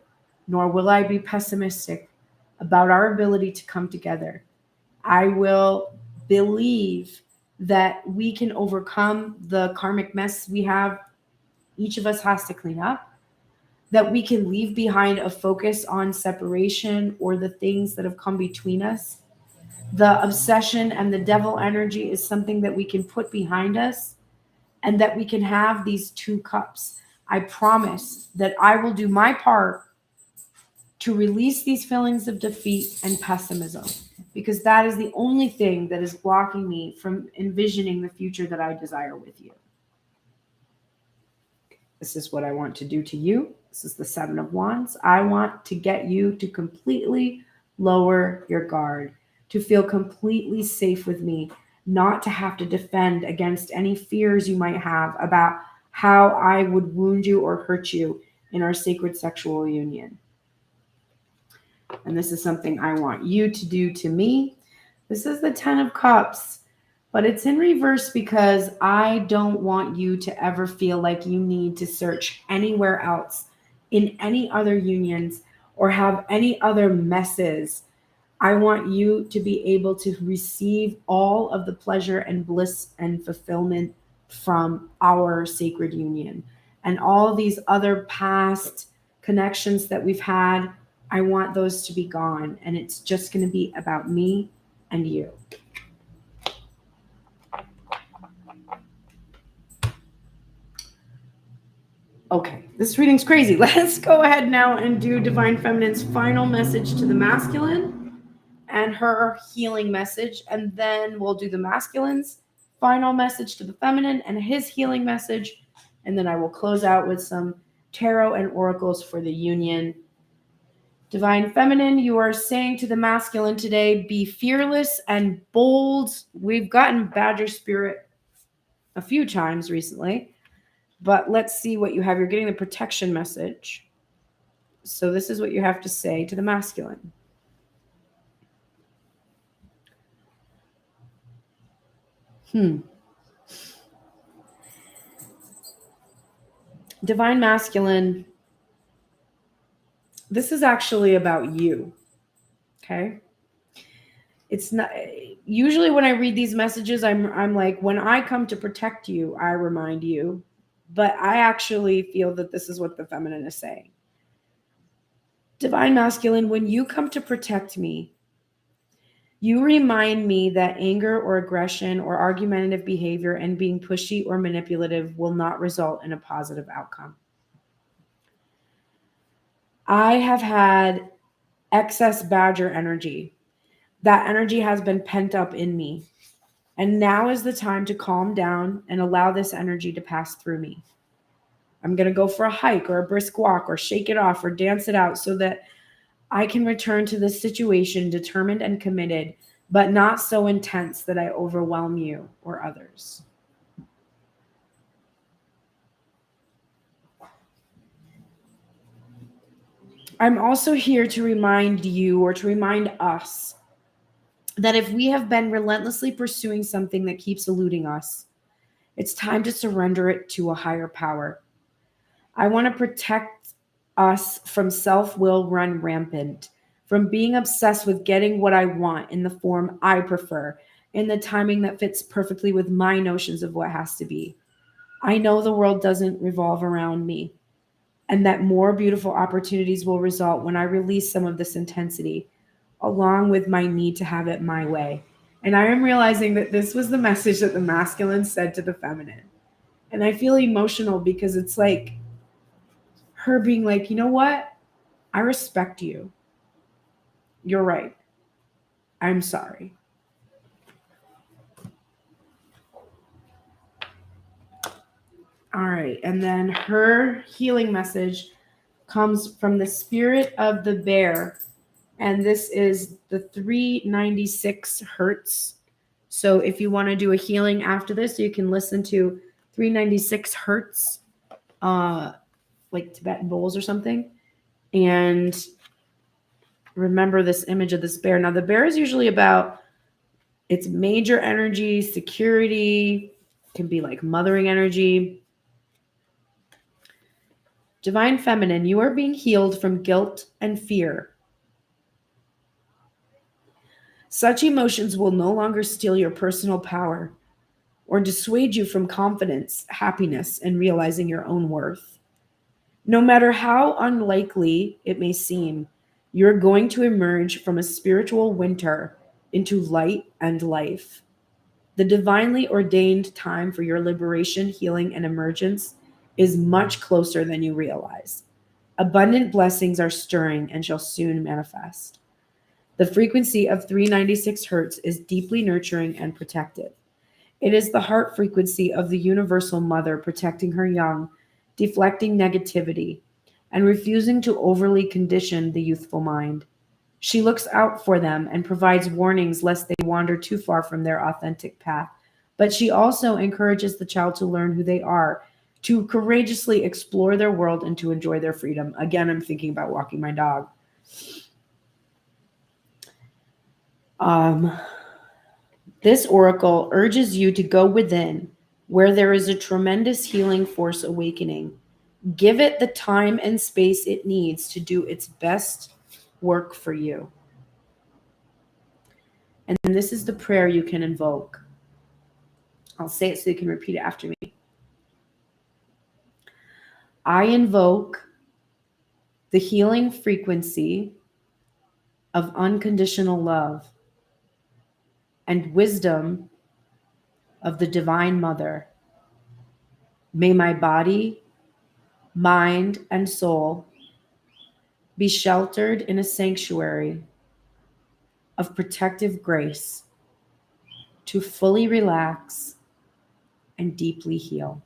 nor will I be pessimistic about our ability to come together. I will believe that we can overcome the karmic mess we have, each of us has to clean up, that we can leave behind a focus on separation or the things that have come between us. The obsession and the devil energy is something that we can put behind us, and that we can have these two cups. I promise that I will do my part to release these feelings of defeat and pessimism, because that is the only thing that is blocking me from envisioning the future that I desire with you. This is what I want to do to you. This is the Seven of Wands. I want to get you to completely lower your guard, to feel completely safe with me, not to have to defend against any fears you might have about how I would wound you or hurt you in our sacred sexual union. And this is something I want you to do to me. This is the Ten of Cups, but it's in reverse because I don't want you to ever feel like you need to search anywhere else in any other unions or have any other messes. I want you to be able to receive all of the pleasure and bliss and fulfillment from our sacred union. And all these other past connections that we've had, I want those to be gone. And it's just going to be about me and you. Okay, this reading's crazy. Let's go ahead now and do Divine Feminine's final message to the masculine and her healing message. And then we'll do the masculine's final message to the feminine and his healing message. And then I will close out with some tarot and oracles for the union. Divine Feminine, you are saying to the masculine today, be fearless and bold. We've gotten Badger Spirit a few times recently, but let's see what you have. You're getting the protection message. So this is what you have to say to the masculine. Divine Masculine, this is actually about you, okay? It's not usually when I read these messages, I'm like, when I come to protect you, I remind you, but I actually feel that this is what the feminine is saying. Divine Masculine, when you come to protect me, You remind me that anger or aggression or argumentative behavior and being pushy or manipulative will not result in a positive outcome. I have had excess badger energy. That energy has been pent up in me. And now is the time to calm down and allow this energy to pass through me. I'm going to go for a hike or a brisk walk or shake it off or dance it out so that I can return to this situation determined and committed, but not so intense that I overwhelm you or others. I'm also here to remind you or to remind us that if we have been relentlessly pursuing something that keeps eluding us, it's time to surrender it to a higher power. I want to protect us from self-will run rampant, from being obsessed with getting what I want in the form I prefer, in the timing that fits perfectly with my notions of what has to be. I know the world doesn't revolve around me, and that more beautiful opportunities will result when I release some of this intensity, along with my need to have it my way. And I am realizing that this was the message that the masculine said to the feminine. And I feel emotional because it's like her being like, you know what? I respect you. You're right. I'm sorry. All right. And then her healing message comes from the spirit of the bear. And this is the 396 hertz. So if you want to do a healing after this, you can listen to 396 hertz, like Tibetan bowls or something. And remember this image of this bear. Now, the bear is usually about its major energy, security, can be like mothering energy. Divine Feminine, you are being healed from guilt and fear. Such emotions will no longer steal your personal power or dissuade you from confidence, happiness, and realizing your own worth. No matter how unlikely it may seem, you're going to emerge from a spiritual winter into light and life. The divinely ordained time for your liberation, healing, and emergence is much closer than you realize. Abundant blessings are stirring and shall soon manifest. The frequency of 396 hertz is deeply nurturing and protective. It is the heart frequency of the universal mother protecting her young, deflecting negativity, and refusing to overly condition the youthful mind. She looks out for them and provides warnings lest they wander too far from their authentic path. But she also encourages the child to learn who they are, to courageously explore their world and to enjoy their freedom. Again, I'm thinking about walking my dog. This oracle urges you to go within, where there is a tremendous healing force awakening. Give it the time and space it needs to do its best work for you. And then this is the prayer you can invoke. I'll say it so you can repeat it after me. I invoke the healing frequency of unconditional love and wisdom of the Divine Mother. May my body, mind, and soul be sheltered in a sanctuary of protective grace to fully relax and deeply heal.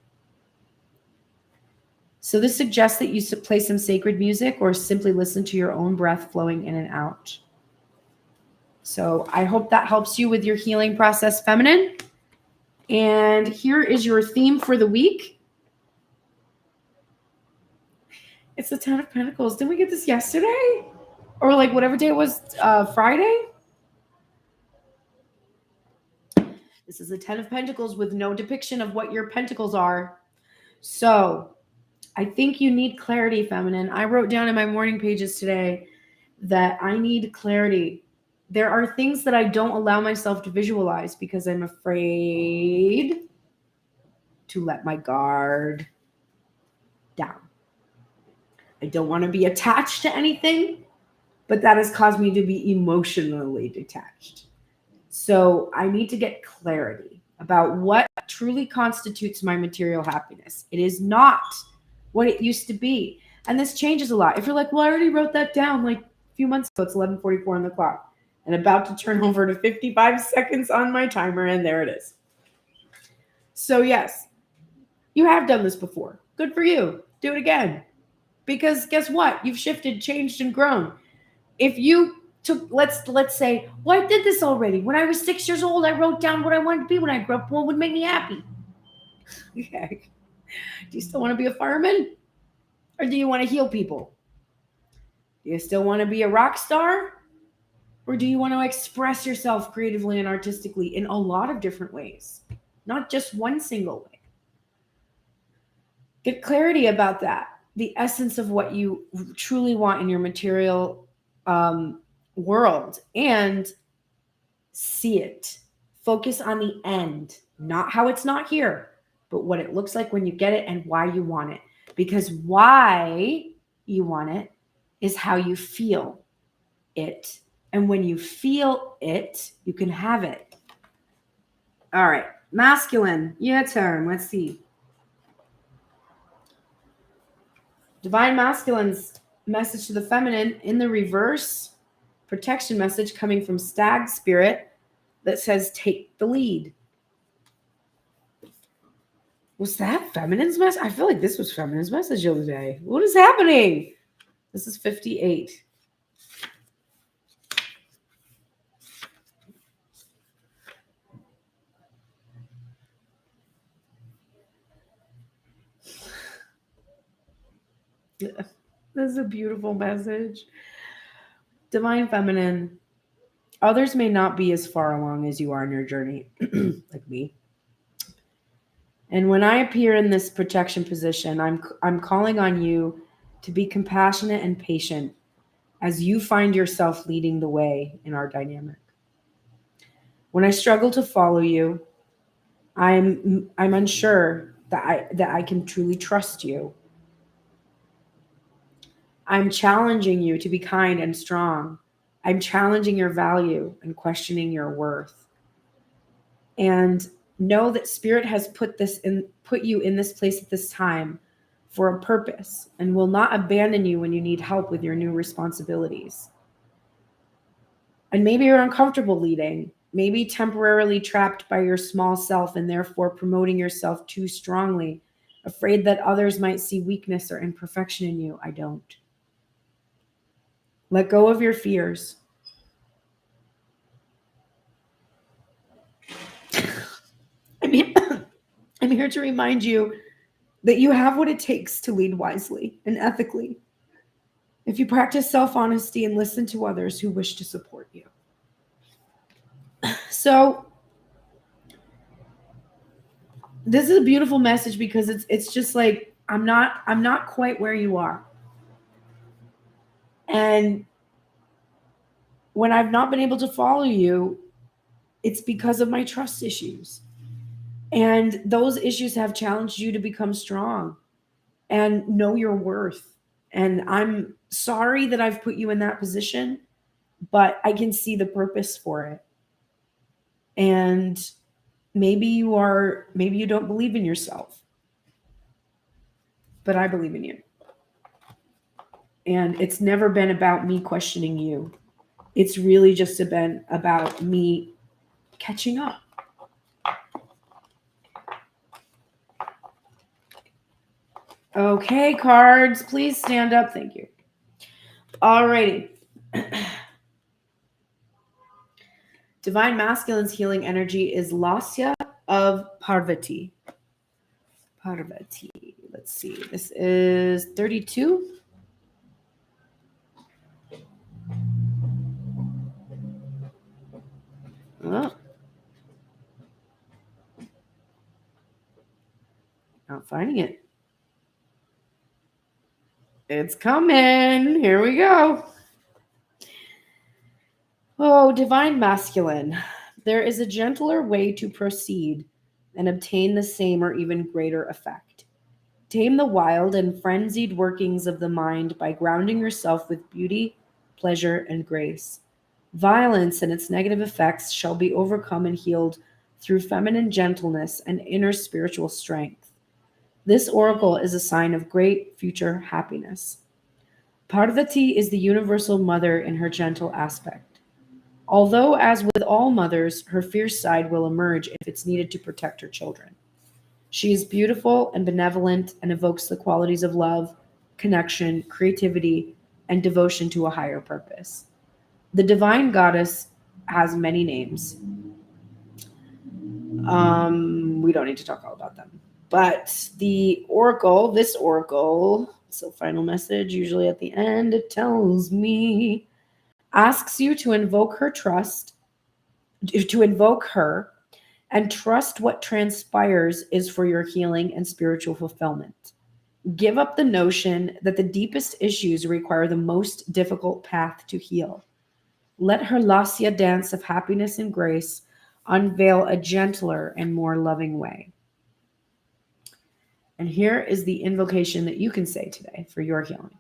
So this suggests that you play some sacred music or simply listen to your own breath flowing in and out. So I hope that helps you with your healing process, feminine. And here is your theme for the week. It's the Ten of Pentacles. Didn't we get this yesterday? Or like whatever day it was, Friday? This is the Ten of Pentacles with no depiction of what your pentacles are. So I think you need clarity, feminine. I wrote down in my morning pages today that I need clarity. There are things that I don't allow myself to visualize because I'm afraid to let my guard down. I don't want to be attached to anything, but that has caused me to be emotionally detached. So I need to get clarity about what truly constitutes my material happiness. It is not what it used to be. And this changes a lot. If you're like, well, I already wrote that down like a few months ago, it's 11:44 on the clock and about to turn over to 55 seconds on my timer, and there it is. So yes, you have done this before. Good for you. Do it again. Because guess what? You've shifted, changed, and grown. If you took, let's say, well, I did this already. When I was 6 years old, I wrote down what I wanted to be when I grew up, what would make me happy. Okay. Do you still want to be a fireman? Or do you want to heal people? Do you still want to be a rock star? Or do you want to express yourself creatively and artistically in a lot of different ways? Not just one single way. Get clarity about that. The essence of what you truly want in your material world, and see it. Focus on the end, not how it's not here, but what it looks like when you get it and why you want it. Because why you want it is how you feel it. And when you feel it, you can have it. All right. Masculine, your turn. Let's see. Divine Masculine's message to the feminine in the reverse. Protection message coming from Stag Spirit that says, take the lead. Was that feminine's message? I feel like this was feminine's message the other day. What is happening? This is 58. This is a beautiful message. Divine Feminine. Others may not be as far along as you are in your journey, like me. And when I appear in this protection position, I'm calling on you to be compassionate and patient as you find yourself leading the way in our dynamic. When I struggle to follow you, I'm unsure that I can truly trust you. I'm challenging you to be kind and strong. I'm challenging your value and questioning your worth. And know that Spirit has put you in this place at this time for a purpose and will not abandon you when you need help with your new responsibilities. And maybe you're uncomfortable leading, maybe temporarily trapped by your small self and therefore promoting yourself too strongly, afraid that others might see weakness or imperfection in you. I don't. Let go of your fears. I'm here to remind you that you have what it takes to lead wisely and ethically if you practice self-honesty and listen to others who wish to support you. So this is a beautiful message because it's just like I'm not quite where you are. And when I've not been able to follow you, it's because of my trust issues. And those issues have challenged you to become strong and know your worth. And I'm sorry that I've put you in that position, but I can see the purpose for it. And maybe you don't believe in yourself, but I believe in you. And it's never been about me questioning you. It's really just been about me catching up. Okay, cards, please stand up. Thank you. Alrighty. Divine Masculine's healing energy is Lasya of Parvati. Parvati. Let's see. This is 32. Oh. Not finding it. It's coming. Here we go. Oh, Divine Masculine. There is a gentler way to proceed and obtain the same or even greater effect. Tame the wild and frenzied workings of the mind by grounding yourself with beauty, pleasure, and grace. Violence and its negative effects shall be overcome and healed through feminine gentleness and inner spiritual strength. This oracle is a sign of great future happiness. Parvati is the universal mother in her gentle aspect. Although, as with all mothers, her fierce side will emerge if it's needed to protect her children. She is beautiful and benevolent and evokes the qualities of love, connection, creativity, and devotion to a higher purpose. The divine goddess has many names. We don't need to talk all about them. But the oracle, this oracle, so final message, usually at the end, it tells me, asks you to invoke her and trust what transpires is for your healing and spiritual fulfillment. Give up the notion that the deepest issues require the most difficult path to heal. Let her lasya dance of happiness and grace unveil a gentler and more loving way. And here is the invocation that you can say today for your healing.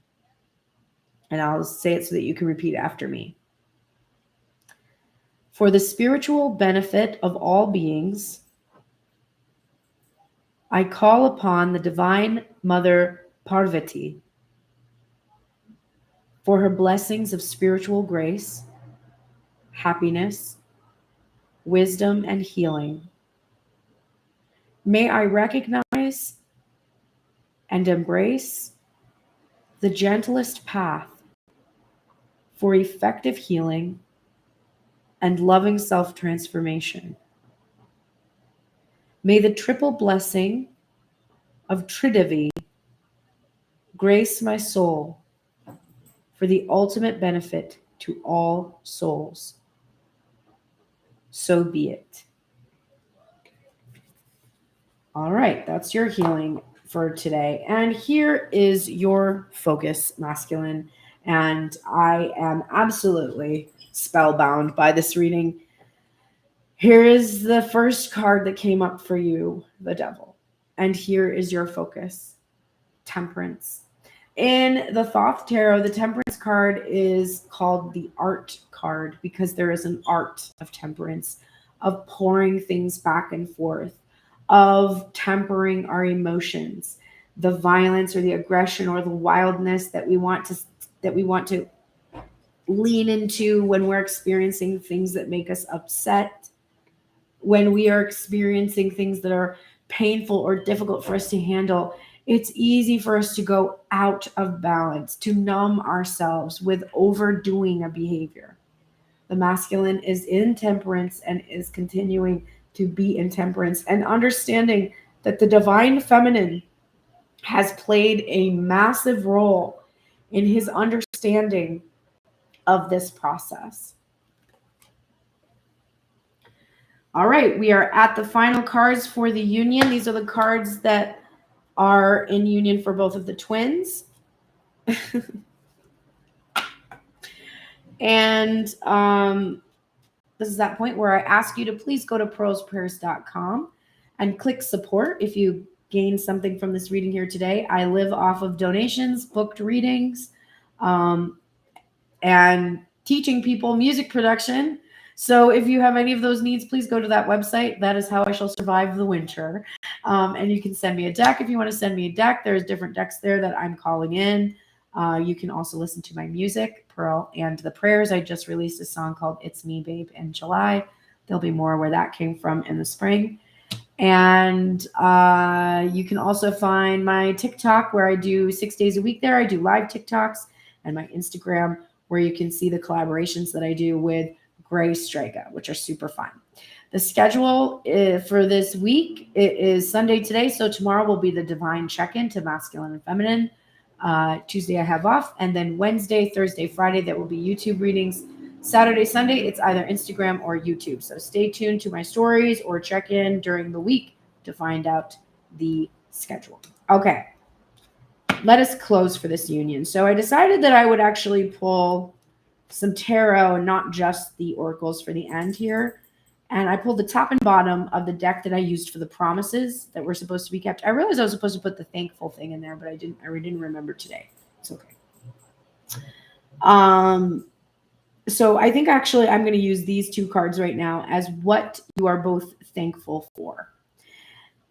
And I'll say it so that you can repeat after me. For the spiritual benefit of all beings, I call upon the Divine Mother Parvati for her blessings of spiritual grace, happiness, wisdom, and healing. May I recognize and embrace the gentlest path for effective healing and loving self-transformation. May the triple blessing of Tridevi grace my soul for the ultimate benefit to all souls. So be it. All right, that's your healing for today. And here is your focus, masculine. And I am absolutely spellbound by this reading. Here is the first card that came up for you, the devil. And here is your focus, temperance. In the Thoth Tarot, the temperance card is called the art card because there is an art of temperance, of pouring things back and forth, of tempering our emotions, the violence or the aggression or the wildness that we want to lean into when we're experiencing things that make us upset, when we are experiencing things that are painful or difficult for us to handle. It's easy for us to go out of balance, to numb ourselves with overdoing a behavior. The masculine is in temperance and is continuing to be in temperance and understanding that the divine feminine has played a massive role in his understanding of this process. All right, we are at the final cards for the union. These are the cards that are in union for both of the twins. And this is that point where I ask you to please go to pearlsprayers.com and click support if you gain something from this reading here today. I live off of donations, booked readings, and teaching people music production. So if you have any of those needs, please go to that website. That is how I shall survive the winter. And you can send me a deck if you want to send me a deck. There's different decks there that I'm calling in. You can also listen to my music, Pearl and the Prayers. I just released a song called It's Me, Babe in July. There'll be more where that came from in the spring. And you can also find my TikTok where I do 6 days a week there. I do live TikToks, and my Instagram where you can see the collaborations that I do with Gray Strega, which are super fun. The schedule for this week, it is Sunday today. So tomorrow will be the divine check-in to masculine and feminine. Tuesday I have off. And then Wednesday, Thursday, Friday, there will be YouTube readings. Saturday, Sunday, it's either Instagram or YouTube. So stay tuned to my stories or check in during the week to find out the schedule. Okay. Let us close for this union. So I decided that I would actually pull some tarot and not just the oracles for the end here. And I pulled the top and bottom of the deck that I used for the promises that were supposed to be kept. I realized I was supposed to put the thankful thing in there, but I didn't remember today. It's okay. So I think actually I'm going to use these two cards right now as what you are both thankful for.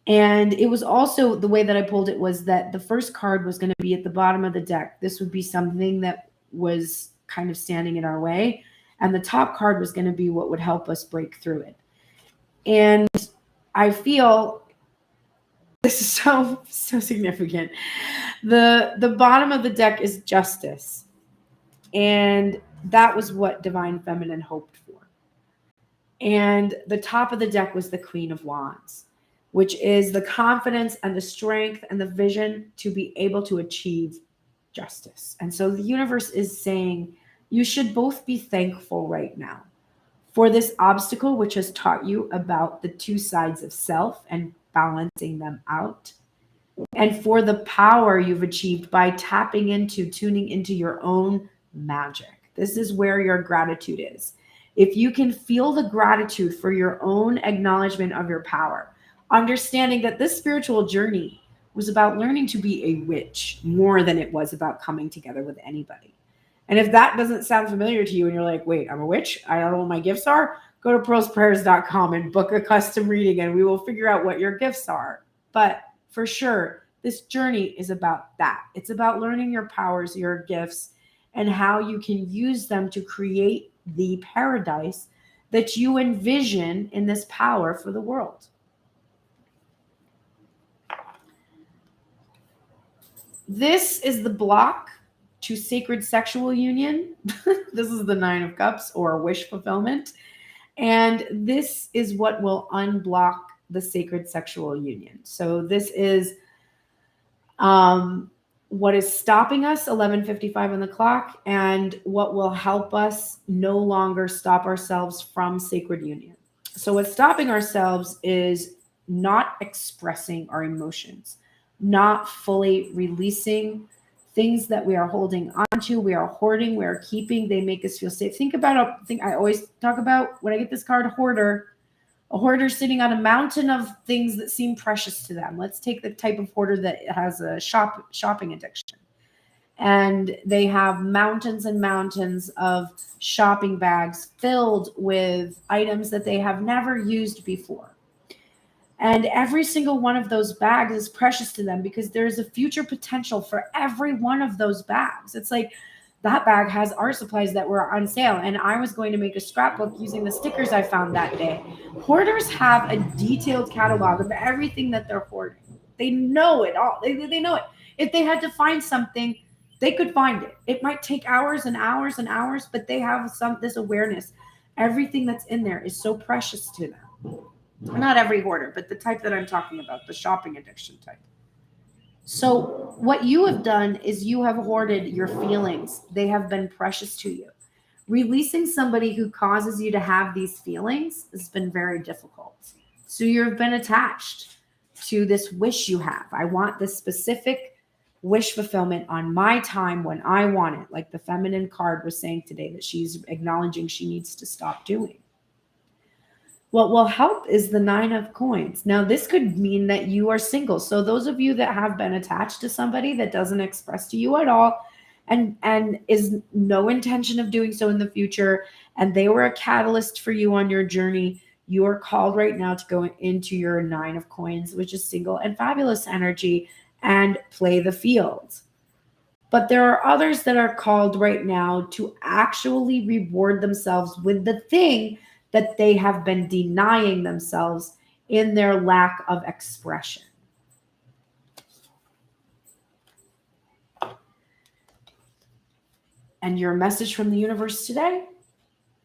And it was also the way that I pulled it was that the first card was going to be at the bottom of the deck. This would be something that was kind of standing in our way. And the top card was going to be what would help us break through it. And I feel this is so significant. The bottom of the deck is justice. And that was what Divine Feminine hoped for. And the top of the deck was the Queen of Wands, which is the confidence and the strength and the vision to be able to achieve justice. And so the universe is saying you should both be thankful right now for this obstacle, which has taught you about the two sides of self and balancing them out, and for the power you've achieved by tuning into your own magic. This is where your gratitude is. If you can feel the gratitude for your own acknowledgement of your power, understanding that this spiritual journey was about learning to be a witch more than it was about coming together with anybody. And if that doesn't sound familiar to you and you're like, wait, I'm a witch, I don't know what my gifts are, go to pearlsprayers.com and book a custom reading and we will figure out what your gifts are. But for sure, this journey is about that. It's about learning your powers, your gifts, and how you can use them to create the paradise that you envision in this power for the world. This is the block to sacred sexual union. This is the 9 of Cups, or wish fulfillment. And this is what will unblock the sacred sexual union. So this is what is stopping us, 11:55 on the clock, and what will help us no longer stop ourselves from sacred union. So what's stopping ourselves is not expressing our emotions, not fully releasing things that we are holding onto, we are hoarding, we are keeping. They make us feel safe. Think about a thing I always talk about when I get this card, hoarder. A hoarder sitting on a mountain of things that seem precious to them. Let's take the type of hoarder that has a shopping addiction. And they have mountains and mountains of shopping bags filled with items that they have never used before. And every single one of those bags is precious to them because there's a future potential for every one of those bags. It's like that bag has art supplies that were on sale, and I was going to make a scrapbook using the stickers I found that day. Hoarders have a detailed catalog of everything that they're hoarding. They know it all. They know it. If they had to find something, they could find it. It might take hours and hours and hours, but they have this awareness. Everything that's in there is so precious to them. Not every hoarder, but the type that I'm talking about, the shopping addiction type. So what you have done is you have hoarded your feelings. They have been precious to you. Releasing somebody who causes you to have these feelings has been very difficult. So you've been attached to this wish you have. I want this specific wish fulfillment on my time when I want it, like the feminine card was saying today that she's acknowledging she needs to stop doing. What will help is the 9 of coins. Now, this could mean that you are single. So those of you that have been attached to somebody that doesn't express to you at all and is no intention of doing so in the future, and they were a catalyst for you on your journey, you are called right now to go into your 9 of coins, which is single and fabulous energy, and play the field. But there are others that are called right now to actually reward themselves with the thing that they have been denying themselves in their lack of expression. And your message from the universe today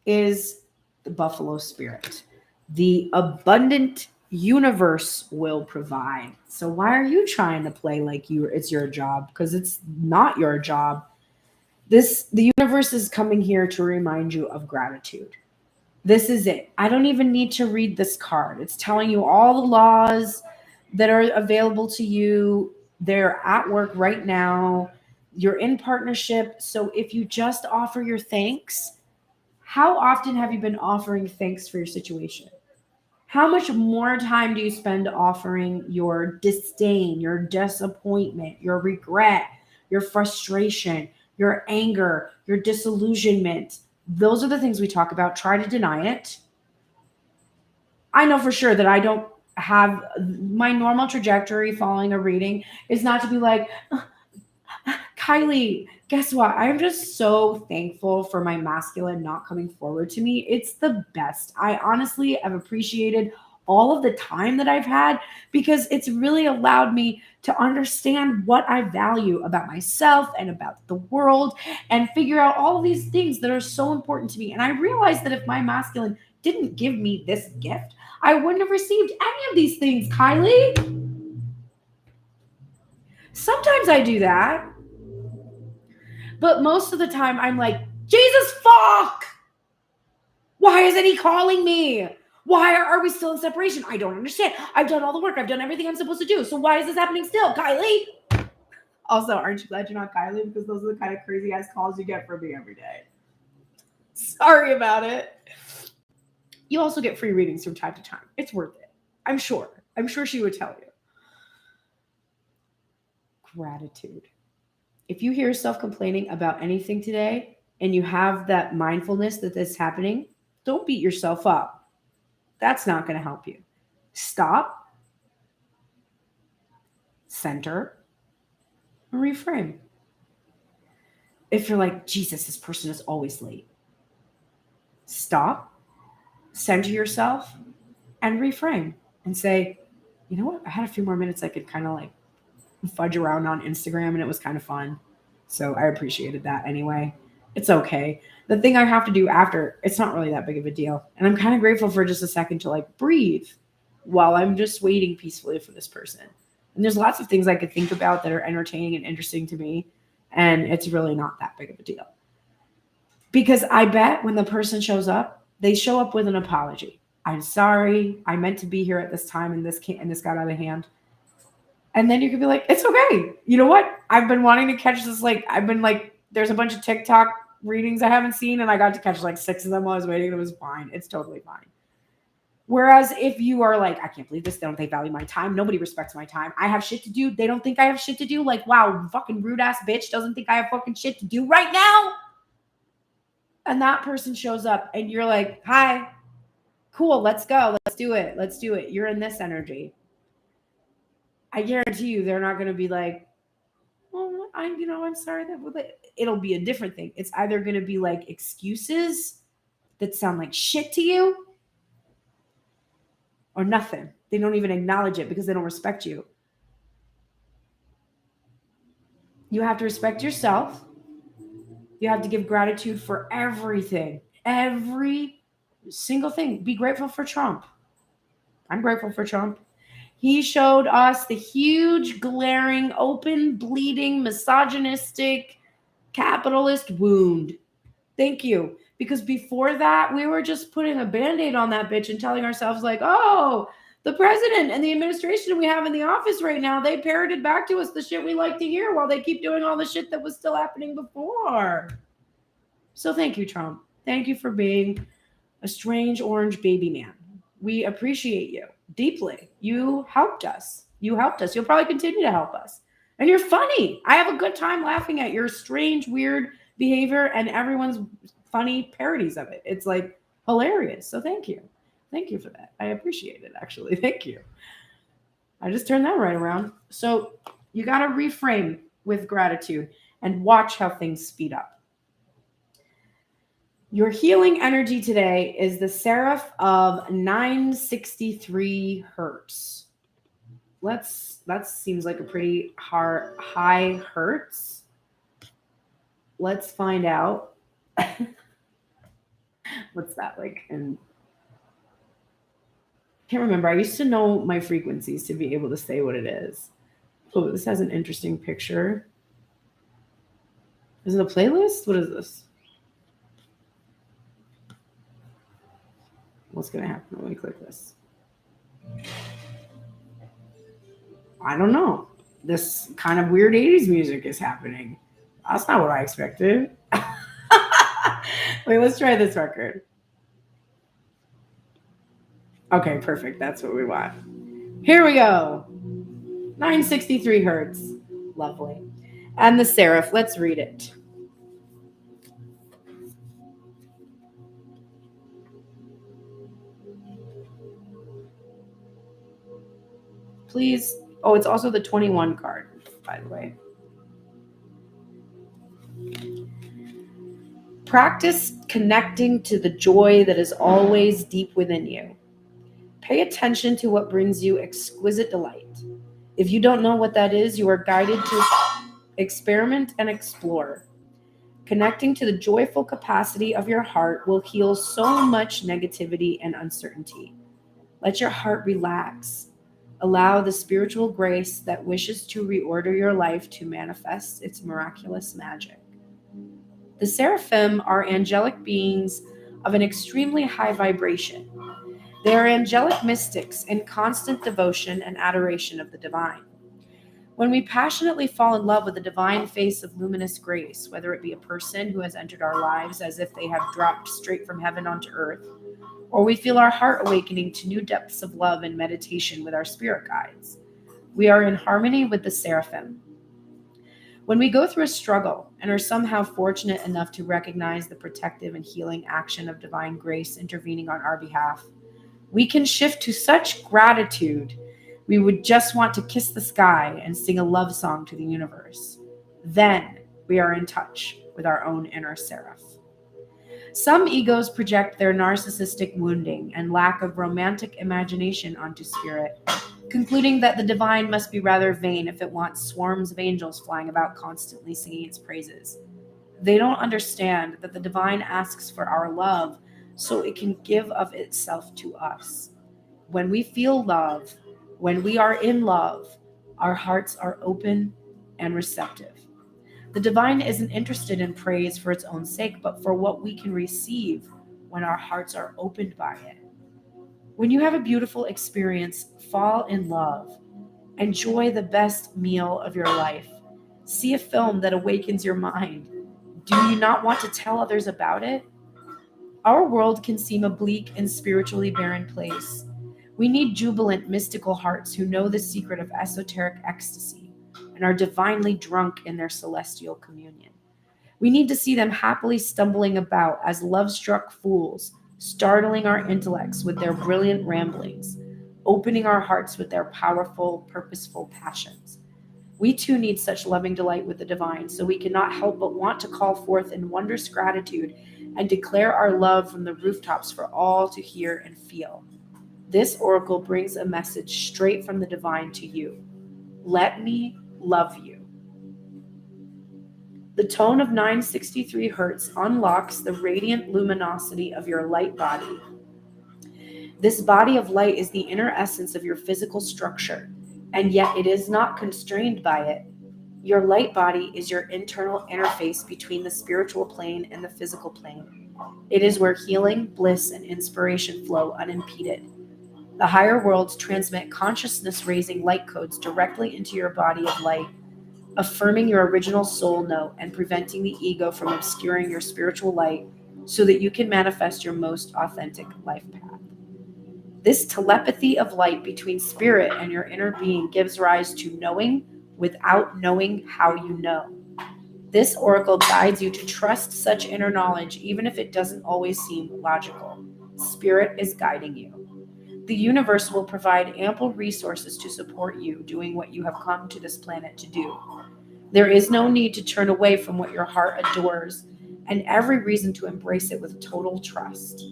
is the buffalo spirit. The abundant universe will provide. So why are you trying to play like it's your job? Because it's not your job. The universe is coming here to remind you of gratitude. This is it. I don't even need to read this card. It's telling you all the laws that are available to you. They're at work right now. You're in partnership. So if you just offer your thanks, how often have you been offering thanks for your situation? How much more time do you spend offering your disdain, your disappointment, your regret, your frustration, your anger, your disillusionment, Those are the things we talk about. Try to deny it. I know for sure that I don't have my normal trajectory following a reading is not to be like, Kylie, guess what? I'm just so thankful for my masculine not coming forward to me. It's the best. I honestly have appreciated all of the time that I've had because it's really allowed me to understand what I value about myself and about the world and figure out all of these things that are so important to me. And I realized that if my masculine didn't give me this gift, I wouldn't have received any of these things, Kylie. Sometimes I do that. But most of the time, I'm like, Jesus, fuck! Why isn't he calling me? Why are we still in separation? I don't understand. I've done all the work. I've done everything I'm supposed to do. So why is this happening still? Kylie! Also, aren't you glad you're not Kylie? Because those are the kind of crazy ass calls you get from me every day. Sorry about it. You also get free readings from time to time. It's worth it. I'm sure. I'm sure she would tell you. Gratitude. If you hear yourself complaining about anything today and you have that mindfulness that this is happening, don't beat yourself up. That's not going to help you. Stop, center, and reframe. If you're like, Jesus, this person is always late, stop, center yourself, and reframe and say, you know what? I had a few more minutes I could kind of like fudge around on Instagram and it was kind of fun. So I appreciated that anyway. It's okay. The thing I have to do after, it's not really that big of a deal. And I'm kind of grateful for just a second to like breathe while I'm just waiting peacefully for this person. And there's lots of things I could think about that are entertaining and interesting to me. And it's really not that big of a deal. Because I bet when the person shows up, they show up with an apology. I'm sorry. I meant to be here at this time and this got out of hand. And then you could be like, it's okay. You know what? I've been wanting to catch this. There's a bunch of TikTok readings I haven't seen, and I got to catch like 6 of them while I was waiting. It was fine. It's totally fine. Whereas if you are like, I can't believe this. They don't value my time. Nobody respects my time. I have shit to do. They don't think I have shit to do. Like, wow, fucking rude ass bitch doesn't think I have fucking shit to do right now. And that person shows up and you're like, hi, cool. Let's go. Let's do it. Let's do it. You're in this energy. I guarantee you they're not going to be like, well, I'm sorry that it'll be a different thing. It's either going to be like excuses that sound like shit to you or nothing. They don't even acknowledge it because they don't respect you. You have to respect yourself. You have to give gratitude for everything, every single thing. Be grateful for Trump. I'm grateful for Trump. He showed us the huge, glaring, open, bleeding, misogynistic, capitalist wound. Thank you. Because before that, we were just putting a Band-Aid on that bitch and telling ourselves like, oh, the president and the administration we have in the office right now, they parroted back to us the shit we like to hear while they keep doing all the shit that was still happening before. So thank you, Trump. Thank you for being a strange orange baby man. We appreciate you deeply. You helped us. You'll probably continue to help us. And you're funny. I have a good time laughing at your strange, weird behavior and everyone's funny parodies of it. It's like hilarious. So thank you. Thank you for that. I appreciate it, actually. Thank you. I just turned that right around. So you got to reframe with gratitude and watch how things speed up. Your healing energy today is the Seraph of 963 hertz. That seems like a pretty high hertz. Let's find out. What's that like? And I can't remember. I used to know my frequencies to be able to say what it is. Oh, this has an interesting picture. Is it a playlist? What is this? What's going to happen when we click this? I don't know. This kind of weird 80s music is happening. That's not what I expected. Wait, let's try this record. Okay, perfect. That's what we want. Here we go. 963 hertz. Lovely. And the Seraph. Let's read it. please. Oh, it's also the 21 card, by the way. Practice connecting to the joy that is always deep within you. Pay attention to what brings you exquisite delight. If you don't know what that is, you are guided to experiment and explore. Connecting to the joyful capacity of your heart will heal so much negativity and uncertainty. Let your heart relax. Allow the spiritual grace that wishes to reorder your life to manifest its miraculous magic. The seraphim are angelic beings of an extremely high vibration. They are angelic mystics in constant devotion and adoration of the divine. When we passionately fall in love with the divine face of luminous grace, whether it be a person who has entered our lives as if they have dropped straight from heaven onto earth, or we feel our heart awakening to new depths of love and meditation with our spirit guides, we are in harmony with the seraphim. When we go through a struggle and are somehow fortunate enough to recognize the protective and healing action of divine grace intervening on our behalf, we can shift to such gratitude we would just want to kiss the sky and sing a love song to the universe. Then we are in touch with our own inner seraph. Some egos project their narcissistic wounding and lack of romantic imagination onto spirit, concluding that the divine must be rather vain if it wants swarms of angels flying about constantly singing its praises. They don't understand that the divine asks for our love so it can give of itself to us. When we feel love, when we are in love, our hearts are open and receptive. The divine isn't interested in praise for its own sake, but for what we can receive when our hearts are opened by it. When you have a beautiful experience, fall in love. Enjoy the best meal of your life. See a film that awakens your mind. Do you not want to tell others about it? Our world can seem a bleak and spiritually barren place. We need jubilant, mystical hearts who know the secret of esoteric ecstasy and are divinely drunk in their celestial communion. We need to see them happily stumbling about as love-struck fools, startling our intellects with their brilliant ramblings, opening our hearts with their powerful, purposeful passions. We too need such loving delight with the divine, so we cannot help but want to call forth in wondrous gratitude and declare our love from the rooftops for all to hear and feel. This oracle brings a message straight from the divine to you. Let me love you. The tone of 963 hertz unlocks the radiant luminosity of your light body. This body of light is the inner essence of your physical structure, and yet it is not constrained by it. Your light body is your internal interface between the spiritual plane and the physical plane. It is where healing, bliss, and inspiration flow unimpeded. The higher worlds transmit consciousness-raising light codes directly into your body of light, affirming your original soul note and preventing the ego from obscuring your spiritual light so that you can manifest your most authentic life path. This telepathy of light between spirit and your inner being gives rise to knowing without knowing how you know. This oracle guides you to trust such inner knowledge even if it doesn't always seem logical. Spirit is guiding you. The universe will provide ample resources to support you doing what you have come to this planet to do. There is no need to turn away from what your heart adores, and every reason to embrace it with total trust.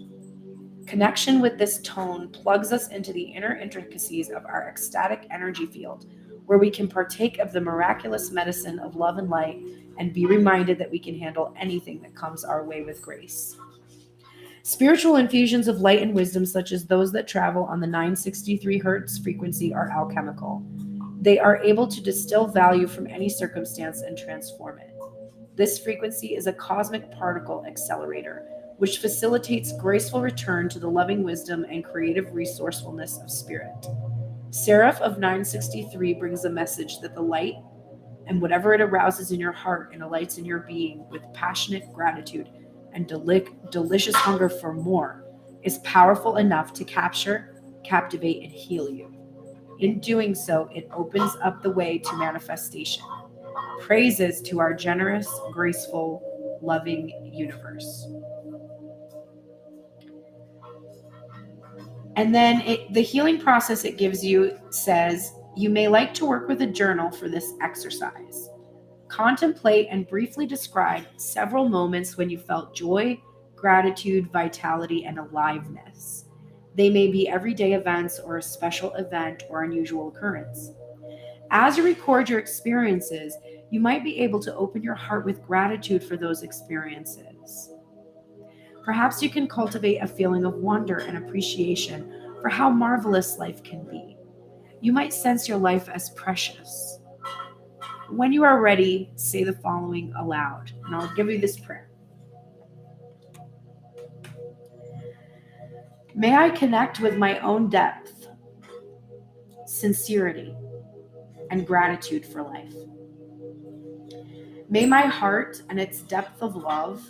Connection with this tone plugs us into the inner intricacies of our ecstatic energy field, where we can partake of the miraculous medicine of love and light and be reminded that we can handle anything that comes our way with grace. Spiritual infusions of light and wisdom, such as those that travel on the 963 hertz frequency, are alchemical. They are able to distill value from any circumstance and transform it. This frequency is a cosmic particle accelerator, which facilitates graceful return to the loving wisdom and creative resourcefulness of spirit. Seraph of 963 brings a message that the light and whatever it arouses in your heart and alights in your being with passionate gratitude and delicious hunger for more is powerful enough to capture, captivate, and heal you. In doing so, it opens up the way to manifestation. Praises to our generous, graceful, loving universe. And then the healing process it gives you says, You may like to work with a journal for this exercise. Contemplate and briefly describe several moments when you felt joy, gratitude, vitality, and aliveness. They may be everyday events or a special event or unusual occurrence. As you record your experiences, you might be able to open your heart with gratitude for those experiences. Perhaps you can cultivate a feeling of wonder and appreciation for how marvelous life can be. You might sense your life as precious. When you are ready, say the following aloud, and I'll give you this prayer. May I connect with my own depth, sincerity, and gratitude for life. May my heart and its depth of love,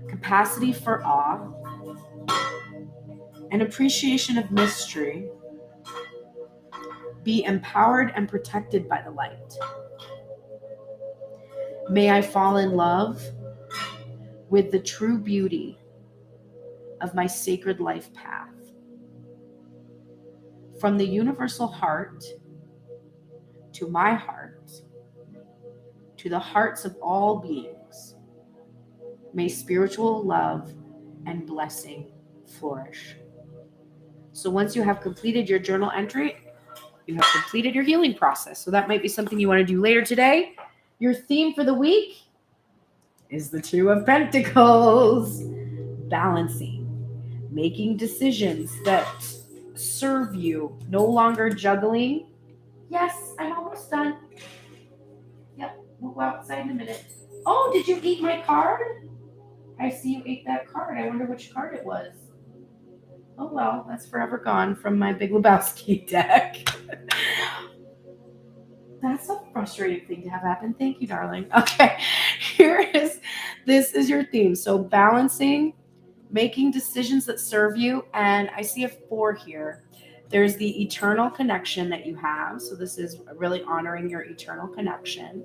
capacity for awe, and appreciation of mystery be empowered and protected by the light. May I fall in love with the true beauty of my sacred life path. From the universal heart to my heart, to the hearts of all beings, may spiritual love and blessing flourish. So once you have completed your journal entry, you have completed your healing process. So that might be something you want to do later today. Your theme for the week is the Two of Pentacles. Balancing, making decisions that serve you, no longer juggling. Yes, I'm almost done. Yep, we'll go outside in a minute. Oh, did you eat my card? I see you ate that card. I wonder which card it was. Oh, well, that's forever gone from my Big Lebowski deck. That's a frustrating thing to have happen. Thank you, darling. Okay, this is your theme. So balancing, making decisions that serve you. And I see a 4 here. There's the eternal connection that you have. So this is really honoring your eternal connection.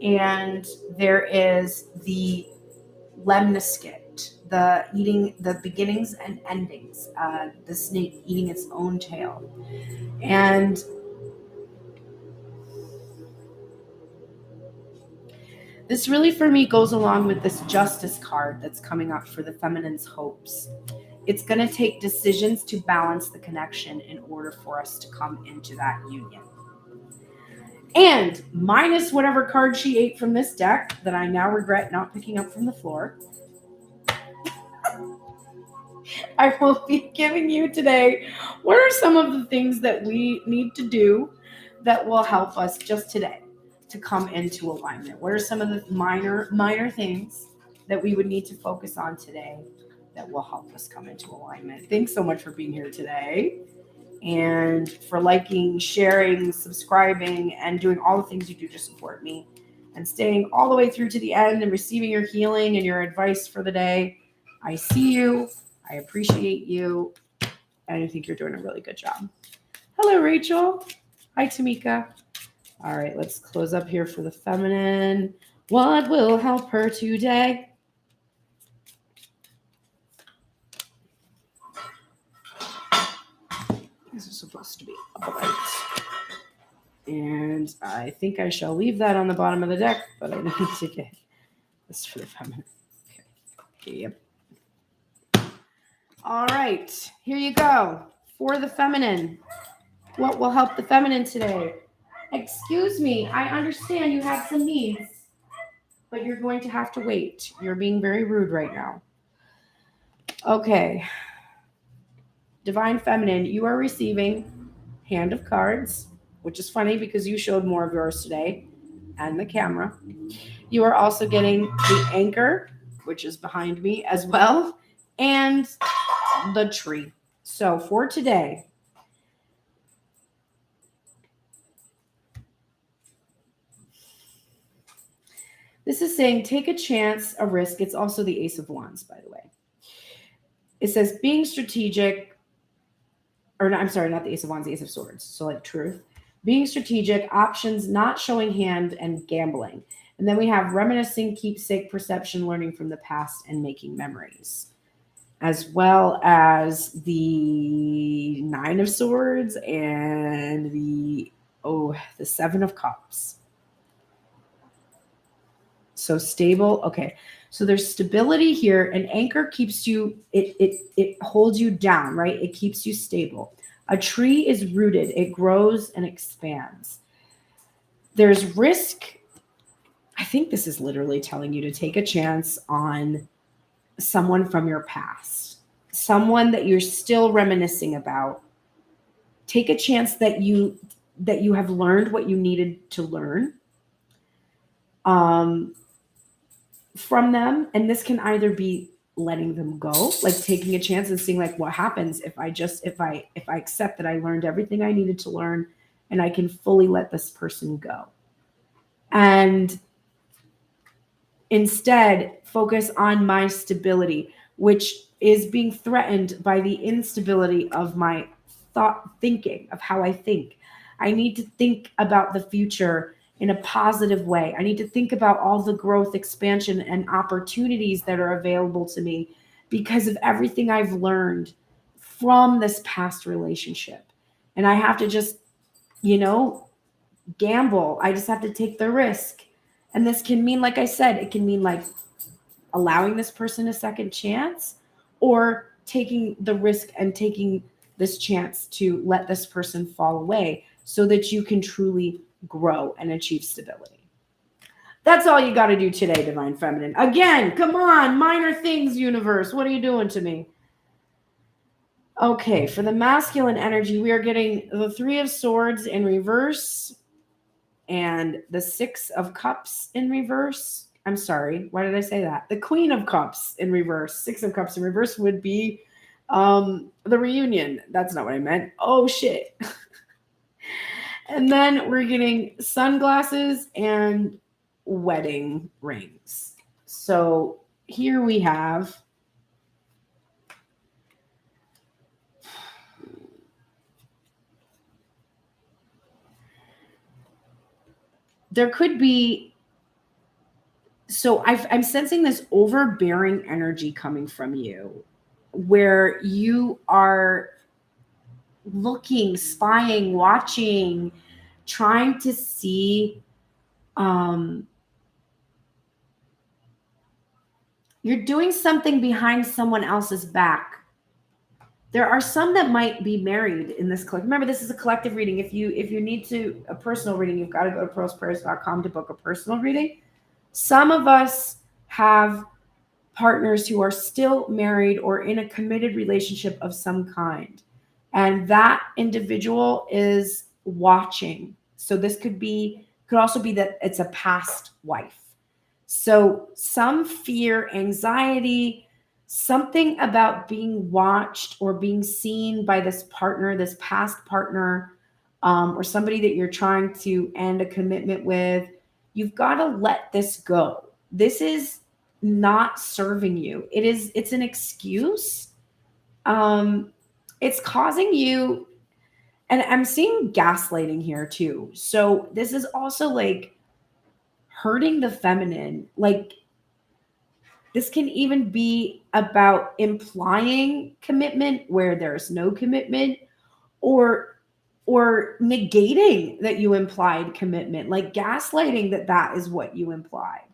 And there is the lemniscate, the eating the beginnings and endings, the snake eating its own tail. And this really, for me, goes along with this justice card that's coming up for the feminine's hopes. It's going to take decisions to balance the connection in order for us to come into that union. And minus whatever card she ate from this deck that I now regret not picking up from the floor, I will be giving you today what are some of the things that we need to do that will help us just today to come into alignment. What are some of the minor things that we would need to focus on today that will help us come into alignment? Thanks so much for being here today and for liking, sharing, subscribing, and doing all the things you do to support me and staying all the way through to the end and receiving your healing and your advice for the day. I see you. I appreciate you. And I think you're doing a really good job. Hello, Rachel. Hi, Tamika. All right, let's close up here for the feminine. What will help her today? This is supposed to be upright. And I think I shall leave that on the bottom of the deck, but I need to get this for the feminine. Okay. Yep. All right, here you go. For the feminine, what will help the feminine today? Excuse me, I understand you have some needs, but you're going to have to wait. You're being very rude right now. Okay. Divine Feminine, you are receiving Hand of Cards, which is funny because you showed more of yours today, and the camera. You are also getting the Anchor, which is behind me as well, and the Tree. So for today, this is saying take a chance, a risk. It's also the Ace of Wands, by the way. It says being strategic, or no, I'm sorry, not the Ace of Wands, the Ace of Swords. So like truth. Being strategic, options, not showing hand, and gambling. And then we have reminiscing, keepsake, perception, learning from the past, and making memories. as well as the Nine of Swords and the Seven of Cups. So stable. Okay. So there's stability here. An anchor keeps you, it holds you down, right? It keeps you stable. A tree is rooted. It grows and expands. There's risk. I think this is literally telling you to take a chance on someone from your past, someone that you're still reminiscing about. Take a chance that you have learned what you needed to learn from them. And this can either be letting them go, like taking a chance and seeing like what happens if I accept that I learned everything I needed to learn and I can fully let this person go. And instead focus on my stability, which is being threatened by the instability of my thinking, of how I think. I need to think about the future in a positive way. I need to think about all the growth, expansion, and opportunities that are available to me because of everything I've learned from this past relationship. And I have to just, gamble. I just have to take the risk. And this can mean, like I said, it can mean like allowing this person a second chance or taking the risk and taking this chance to let this person fall away so that you can truly grow and achieve stability. That's all you got to do today, Divine Feminine. Again, come on, minor things, universe. What are you doing to me? Okay, for the masculine energy, we are getting the Three of Swords in reverse and the Six of Cups in reverse. I'm sorry, why did I say that? The Queen of Cups in reverse. Six of Cups in reverse would be the reunion. That's not what I meant. Oh, shit. And then we're getting sunglasses and wedding rings. So here we have there could be, so I'm sensing this overbearing energy coming from you where you are looking, spying, watching, trying to see, you're doing something behind someone else's back. There are some that might be married in this collective. Remember, this is a collective reading. If you need a personal reading, you've got to go to pearlsprayers.com to book a personal reading. Some of us have partners who are still married or in a committed relationship of some kind. And that individual is watching. So this could also be that it's a past wife. So some fear, anxiety, something about being watched or being seen by this partner, this past partner, or somebody that you're trying to end a commitment with. You've got to let this go. This is not serving you. It's an excuse. It's causing you, and I'm seeing gaslighting here too. So this is also like hurting the feminine. Like this can even be about implying commitment where there's no commitment, or negating that you implied commitment, like gaslighting that is what you implied.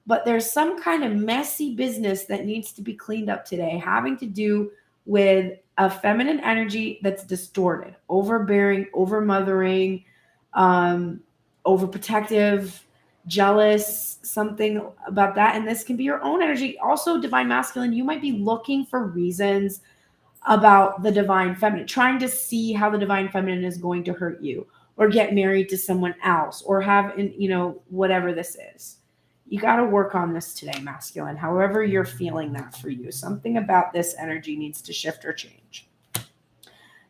But there's some kind of messy business that needs to be cleaned up today, having to do with a feminine energy that's distorted, overbearing, overmothering, overprotective, jealous, something about that. And this can be your own energy. Also, divine masculine, you might be looking for reasons about the divine feminine, trying to see how the divine feminine is going to hurt you or get married to someone else or have, whatever this is. You got to work on this today, masculine, however you're feeling that for you. Something about this energy needs to shift or change.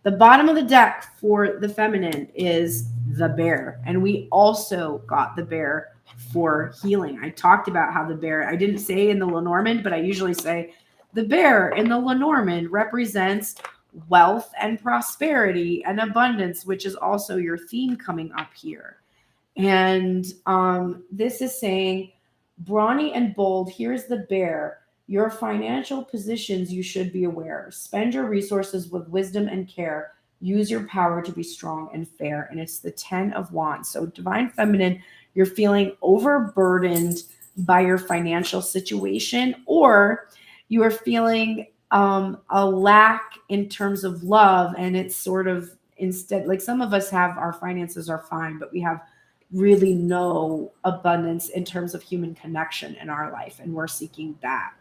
The bottom of the deck for the feminine is the bear. And we also got the bear for healing. I talked about how the bear, I didn't say in the Lenormand, but I usually say the bear in the Lenormand represents wealth and prosperity and abundance, which is also your theme coming up here. And this is saying, brawny and bold, here's the bear. Your financial positions you should be aware. Spend your resources with wisdom and care. Use your power to be strong and fair. And it's the 10 of Wands. So Divine Feminine, you're feeling overburdened by your financial situation, or you are feeling a lack in terms of love. And it's sort of instead, like some of us have our finances are fine, but we have really no abundance in terms of human connection in our life. And we're seeking that.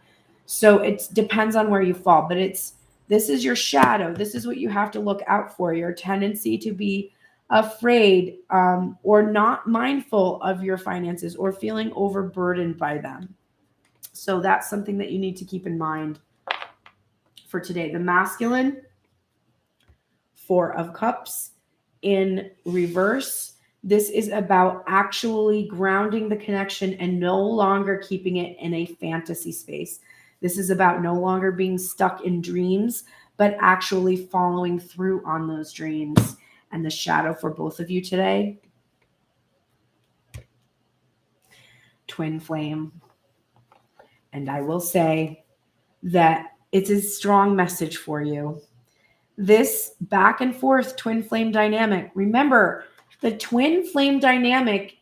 So it depends on where you fall, but this is your shadow. This is what you have to look out for. Your tendency to be afraid or not mindful of your finances or feeling overburdened by them. So that's something that you need to keep in mind for today. The masculine, 4 of Cups in reverse. This is about actually grounding the connection and no longer keeping it in a fantasy space. This is about no longer being stuck in dreams, but actually following through on those dreams. And the shadow for both of you today, twin flame. And I will say that it's a strong message for you. This back and forth twin flame dynamic. Remember, the twin flame dynamic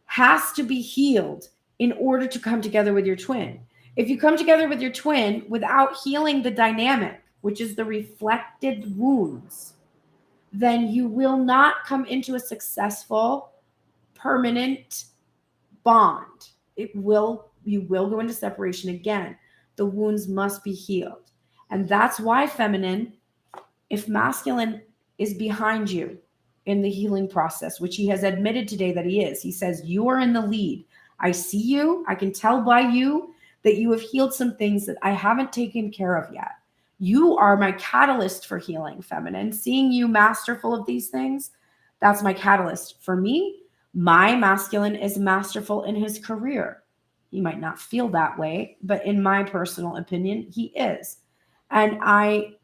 has to be healed in order to come together with your twin. If you come together with your twin without healing the dynamic, which is the reflected wounds, then you will not come into a successful, permanent bond. You will go into separation again. The wounds must be healed. And that's why, feminine, if masculine is behind you in the healing process, which he has admitted today that he is, he says, you are in the lead. I see you. I can tell by you that you have healed some things that I haven't taken care of yet. You are my catalyst for healing, feminine. Seeing you masterful of these things, that's my catalyst. For me, my masculine is masterful in his career. He might not feel that way, but in my personal opinion, he is. And I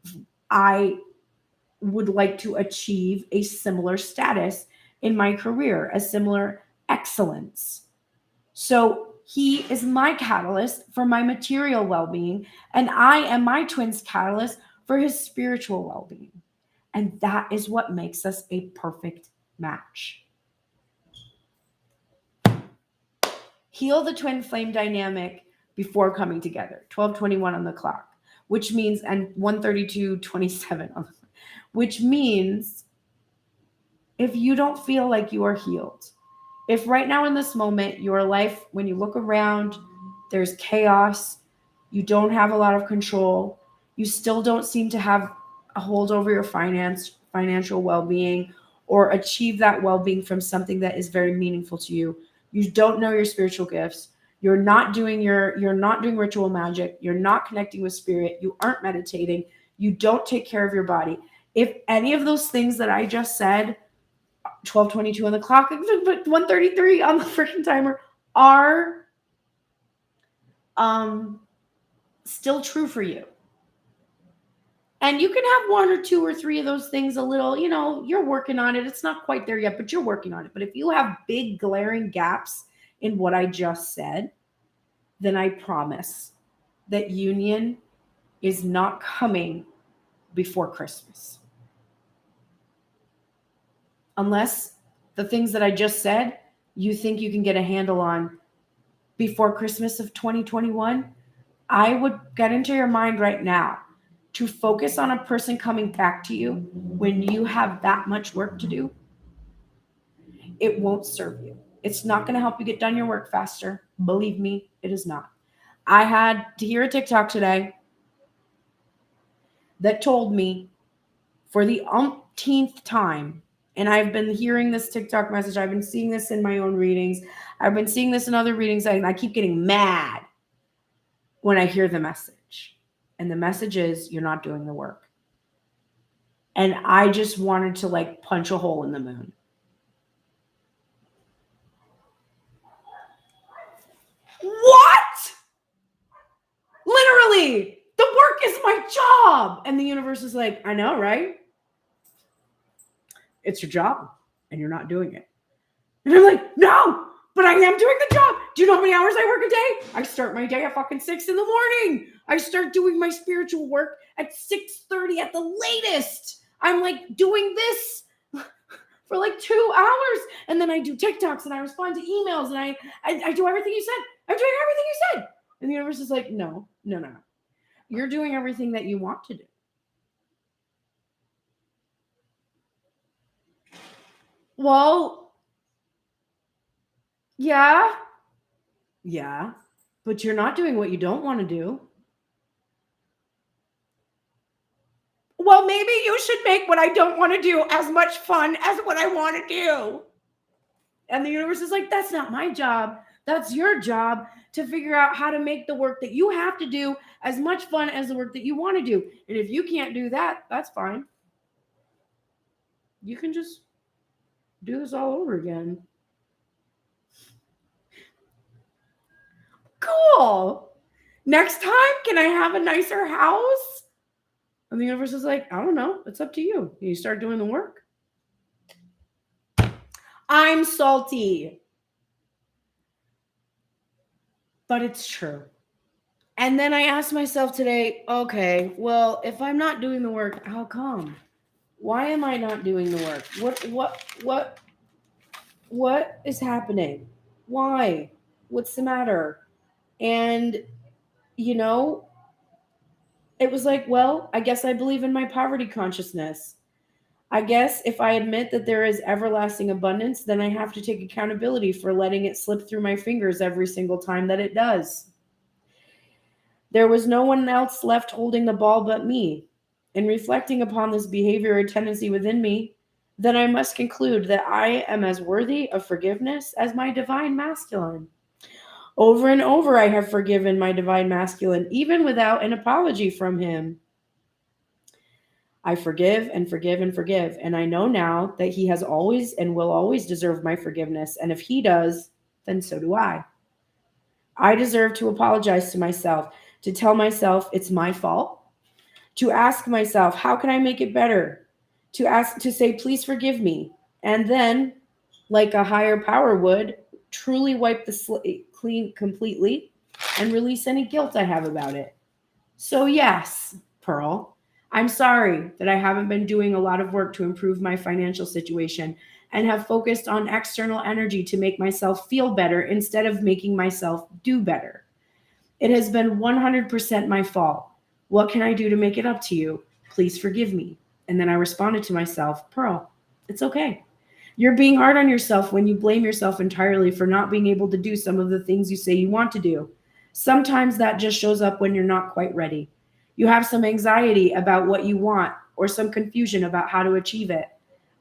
would like to achieve a similar status in my career, a similar excellence. So he is my catalyst for my material well-being, and I am my twin's catalyst for his spiritual well-being. And that is what makes us a perfect match. Heal the twin flame dynamic before coming together. 12:21 on the clock, which means, and 1:32:27 on the clock, which means if you don't feel like you are healed, if right now in this moment, your life, when you look around, there's chaos, you don't have a lot of control, you still don't seem to have a hold over your financial well-being, or achieve that well-being from something that is very meaningful to you. You don't know your spiritual gifts. You're not doing ritual magic. You're not connecting with spirit. You aren't meditating. You don't take care of your body. If any of those things that I just said, 12:22 on the clock, 1:33 on the freaking timer, are still true for you. And you can have 1 or 2 or 3 of those things a little, you're working on it. It's not quite there yet, but you're working on it. But if you have big glaring gaps in what I just said, then I promise that union is not coming before Christmas. Unless the things that I just said, you think you can get a handle on before Christmas of 2021, I would get into your mind right now to focus on a person coming back to you when you have that much work to do. It won't serve you. It's not going to help you get done your work faster. Believe me, it is not. I had to hear a TikTok today that told me for the umpteenth time, and I've been hearing this TikTok message, I've been seeing this in my own readings, I've been seeing this in other readings, and I keep getting mad when I hear the message. And the message is, you're not doing the work. And I just wanted to punch a hole in the moon. What? Literally, the work is my job. And the universe is like, I know, right? It's your job and you're not doing it. And I'm like, no, but I am doing the job. Do you know how many hours I work a day? I start my day at fucking 6 in the morning. I start doing my spiritual work at 6:30 at the latest. I'm like doing this for like 2 hours. And then I do TikToks and I respond to emails and I do everything you said. I'm doing everything you said. And the universe is like, no. You're doing everything that you want to do. Well, yeah, but you're not doing what you don't want to do. Well, maybe you should make what I don't want to do as much fun as what I want to do. And the universe is like, that's not my job. That's your job to figure out how to make the work that you have to do as much fun as the work that you want to do. And if you can't do that, that's fine. You can just do this all over again. Cool. Next time, can I have a nicer house? And the universe is like, I don't know. It's up to you. You start doing the work. I'm salty. But it's true. And then I asked myself today, okay, well, if I'm not doing the work, how come? Why am I not doing the work? What is happening? Why? What's the matter? And, you know, it was like, well, I guess I believe in my poverty consciousness. I guess if I admit that there is everlasting abundance, then I have to take accountability for letting it slip through my fingers every single time that it does. There was no one else left holding the ball but me. In reflecting upon this behavior or tendency within me, then I must conclude that I am as worthy of forgiveness as my divine masculine. Over and over I have forgiven my divine masculine, even without an apology from him. I forgive and forgive and forgive, and I know now that he has always and will always deserve my forgiveness, and if he does, then so do I. I deserve to apologize to myself, to tell myself it's my fault, to ask myself, how can I make it better? To say, please forgive me. And then, like a higher power would, truly wipe the slate clean completely and release any guilt I have about it. So yes, Pearl, I'm sorry that I haven't been doing a lot of work to improve my financial situation and have focused on external energy to make myself feel better instead of making myself do better. It has been 100% my fault. What can I do to make it up to you? Please forgive me. And then I responded to myself, Pearl, it's okay. You're being hard on yourself when you blame yourself entirely for not being able to do some of the things you say you want to do. Sometimes that just shows up when you're not quite ready. You have some anxiety about what you want or some confusion about how to achieve it.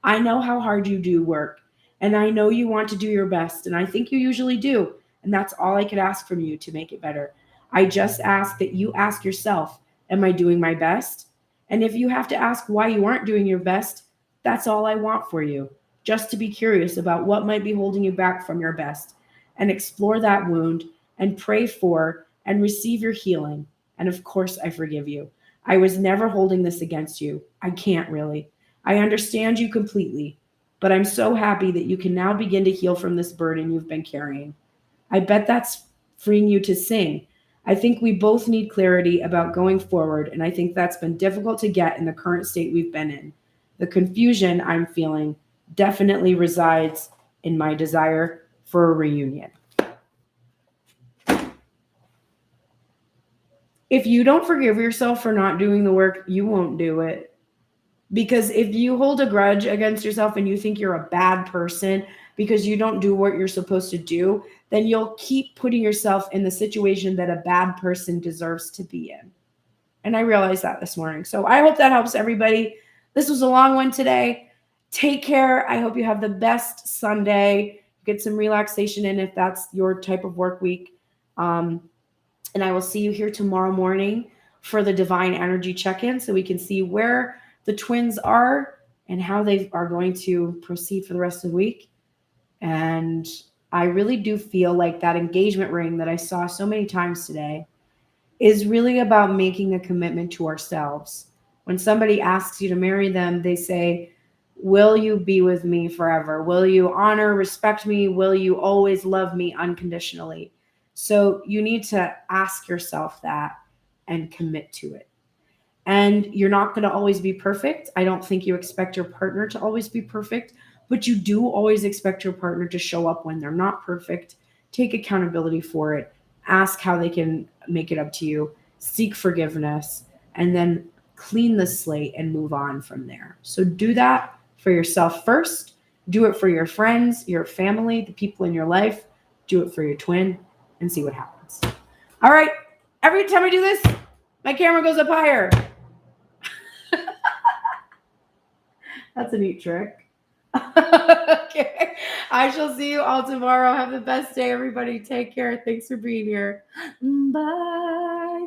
I know how hard you do work, and I know you want to do your best, and I think you usually do, and that's all I could ask from you to make it better. I just ask that you ask yourself, am I doing my best? And if you have to ask why you aren't doing your best, that's all I want for you, just to be curious about what might be holding you back from your best, and explore that wound, and pray for and receive your healing. And of course, I forgive you. I was never holding this against you. I can't really. I understand you completely, but I'm so happy that you can now begin to heal from this burden you've been carrying. I bet that's freeing you to sing. I think we both need clarity about going forward, and I think that's been difficult to get in the current state we've been in. The confusion I'm feeling definitely resides in my desire for a reunion. If you don't forgive yourself for not doing the work, you won't do it. Because if you hold a grudge against yourself and you think you're a bad person because you don't do what you're supposed to do, then you'll keep putting yourself in the situation that a bad person deserves to be in. And I realized that this morning. So I hope that helps everybody. This was a long one today. Take care. I hope you have the best Sunday. Get some relaxation in if that's your type of work week. And I will see you here tomorrow morning for the Divine Energy check-in so we can see where the twins are and how they are going to proceed for the rest of the week. And I really do feel like that engagement ring that I saw so many times today is really about making a commitment to ourselves. When somebody asks you to marry them, they say, Will you be with me forever? Will you honor, respect me? Will you always love me unconditionally? So you need to ask yourself that and commit to it. And you're not going to always be perfect. I don't think you expect your partner to always be perfect, but you do always expect your partner to show up when they're not perfect. Take accountability for it. Ask how they can make it up to you. Seek forgiveness, and then clean the slate and move on from there. So do that for yourself first. Do it for your friends, your family, the people in your life. Do it for your twin and see what happens. All right. Every time I do this, my camera goes up higher. That's a neat trick. Okay. I shall see you all tomorrow. Have the best day, everybody. Take care. Thanks for being here. Bye.